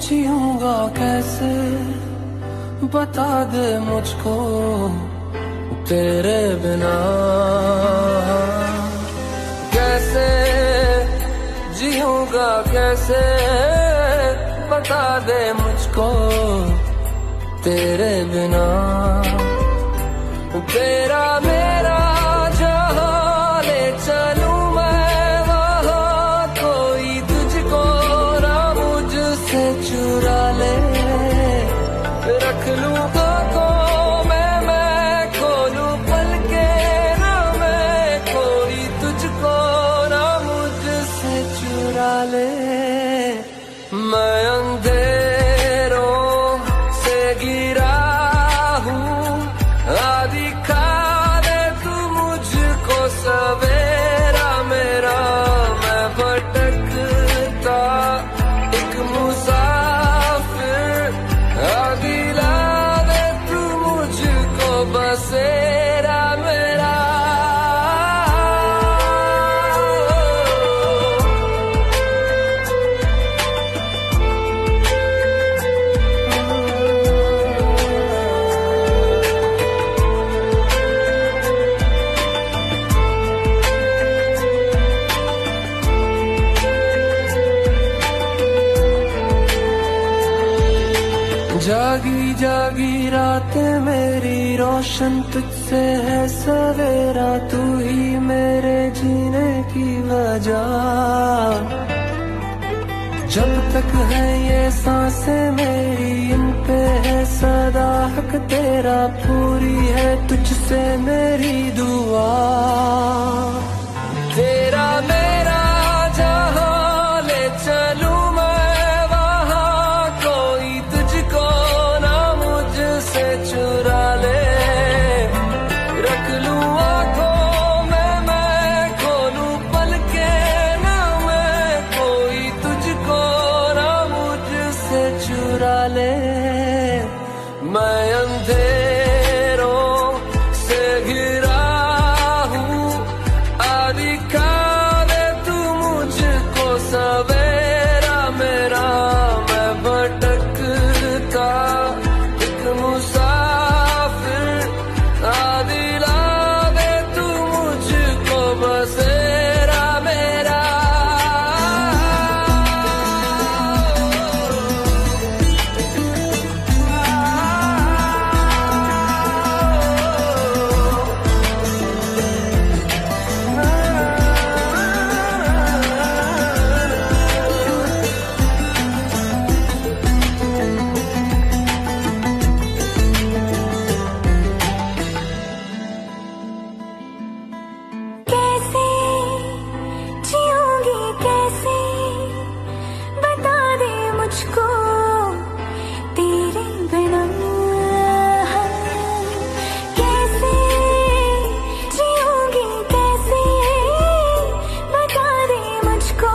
जीऊंगा कैसे, बता दे मुझको तेरे बिना। कैसे जीऊंगा कैसे, बता दे मुझको तेरे बिना। तेरा मेरा जहां ले चलूं मैं वहां, कोई तुझको ना मुझसे चुरा ले। रख लूं आंखों में मैं खोलूं पल के ना मैं, कोई तुझको ना मुझसे चुरा ले। मैं अंधेरों से गिरा हूँ, दिखा दे तू मुझको सवेरा मेरा। मैं भटकता एक मुसाफिर, दिला दे तू मुझको बसेरा मेरा। जागी जागी रातें मेरी रोशन तुझसे है सवेरा, तू ही मेरे जीने की वजह। जब तक है ये सांसें मेरी, इन पे है सदा हक तेरा, पूरी है तुझसे मेरी दुआ। तेरा मेरा जहां ले चलूं मैं वहां, कोई तुझको ना मुझसे चुरा ले। रख लूं आंखों में मैं खोलूं पल के ना मैं, कोई तुझको ना मुझसे चुरा ले। मैं अंधेरों से घिरा हूँ, दिखा दे तू मुझको सवेरा मेरा। मैं भटकता एक मुसाफिर, दिला दे तू मुझको बसेरा मेरा। कैसे जीऊंगी कैसे, बता दे मुझको तेरे बिना। कैसे जीऊंगी कैसे, बता दे मुझको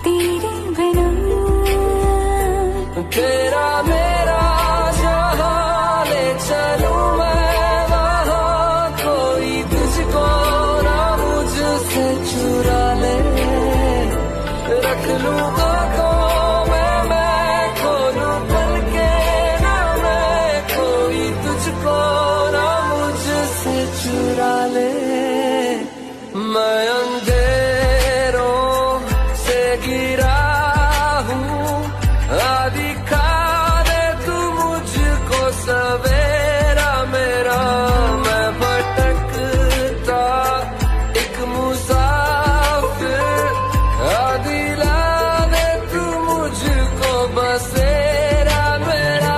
तेरे बिना। तेरा मेरा जहां ले चलूं मैं वहां, कोई तुझको ना मुझसे चुरा ले। रख लूं आंखों में गिरा हूँ आदि खाने तू मुझको सवेरा मेरा मैं भटकता एक मुसाफिर आदि लाने तू मुझको बसेरा मेरा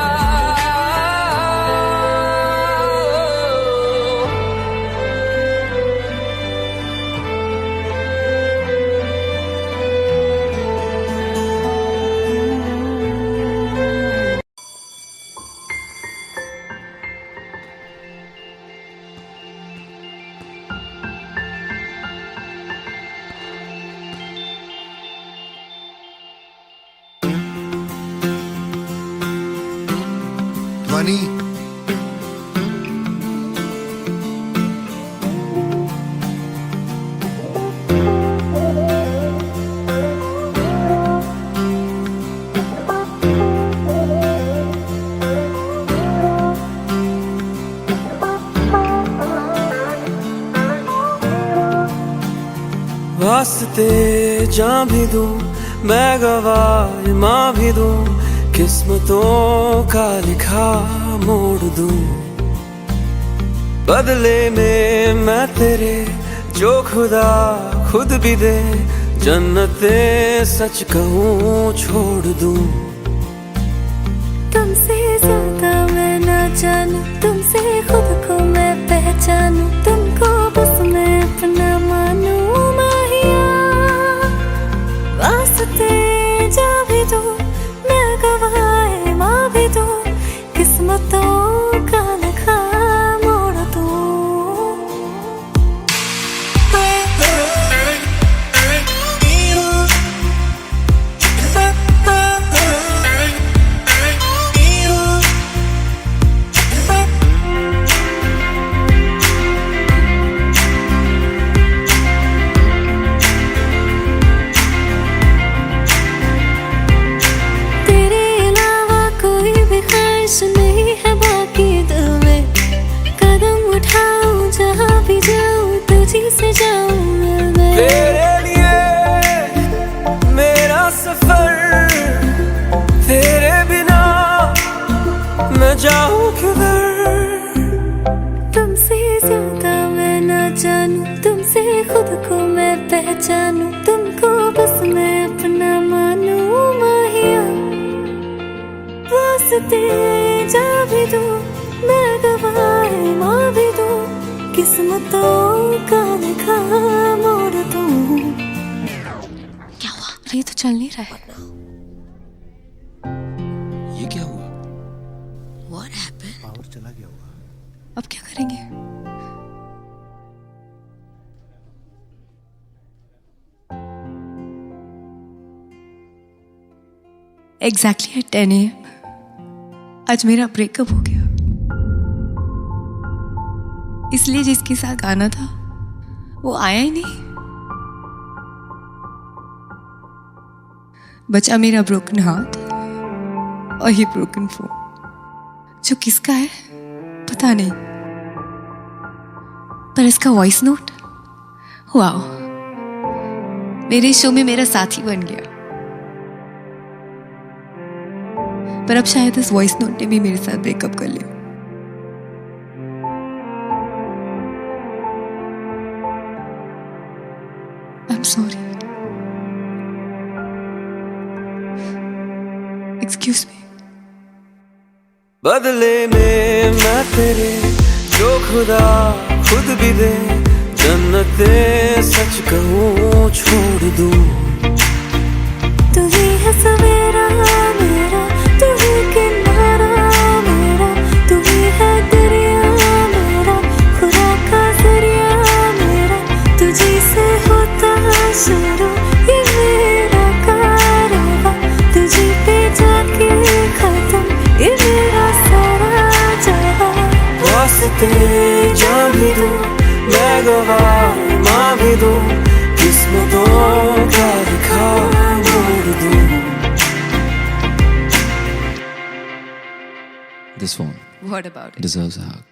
ध्वनि वास्ते जान भी दूं मैं गवाह माँ भी दूं किस्मतों का लिखा मोड़ दूं बदले में मैं तेरे जो खुदा खुद भी दे जन्नते सच कहूँ छोड़ दूं तुमसे ज्यादा मैं ना जानूं तुमसे खुद को मैं पहचानूं तुमको बस मैं अपना मानूं माहिया वास्ते जा भी दो मैं गवाह माँ भी दो किस्मतों का लिखा मोड़ दूं तेरे अलावा कोई भी ख्वाहिश नहीं है बाकी दिल में कदम उठाऊं जहाँ भी जाऊं तुझी से जाऊं मैं तेरे लिए मेरा सफर तेरे बिना मैं जाऊं किधर तुमसे ज्यादा मैं ना जानूं तुमसे खुद को मैं पहचानूं तुमको बस मैं अपना मानूं माहिया वास्ते जा भी दूं मैं गवाह माँ भी दूं किस्मतों का लिखा मोड़ दूं क्या हुआ ये तो चल नहीं रहा है ये क्या हुआ? What happened? पावर चला गया होगा। अब क्या करेंगे एग्जैक्टली एट 10 AM आज मेरा ब्रेकअप हो गया इसलिए जिसके साथ आना था वो आया ही नहीं बचा मेरा ब्रोकन हाथ और ये ब्रोकन फोन जो किसका है पता नहीं पर इसका वॉइस नोट वाओ मेरे शो में मेरा साथी बन गया पर अब शायद इस वॉइस नोट ने भी मेरे साथ ब्रेकअप कर लिया I am sorry excuse me बदले में मैं तेरे जो खुदा खुद भी दे जन्नते सच कहूँ छोड़ दूं तू ही है सवेरा मेरा तू ही किनारा मेरा तू ही है दरिया मेरा खुदा का जरिया मेरा तुझी से होता शुरू ये मेरा कारवां तुझी पे जाके खत्म ये मेरा सारा जहां वास्ते जान भी दूं मैं गवाह माँ भी दूं किस्मतों का लिखा मोड़ दूं This one What about it? deserves a hug.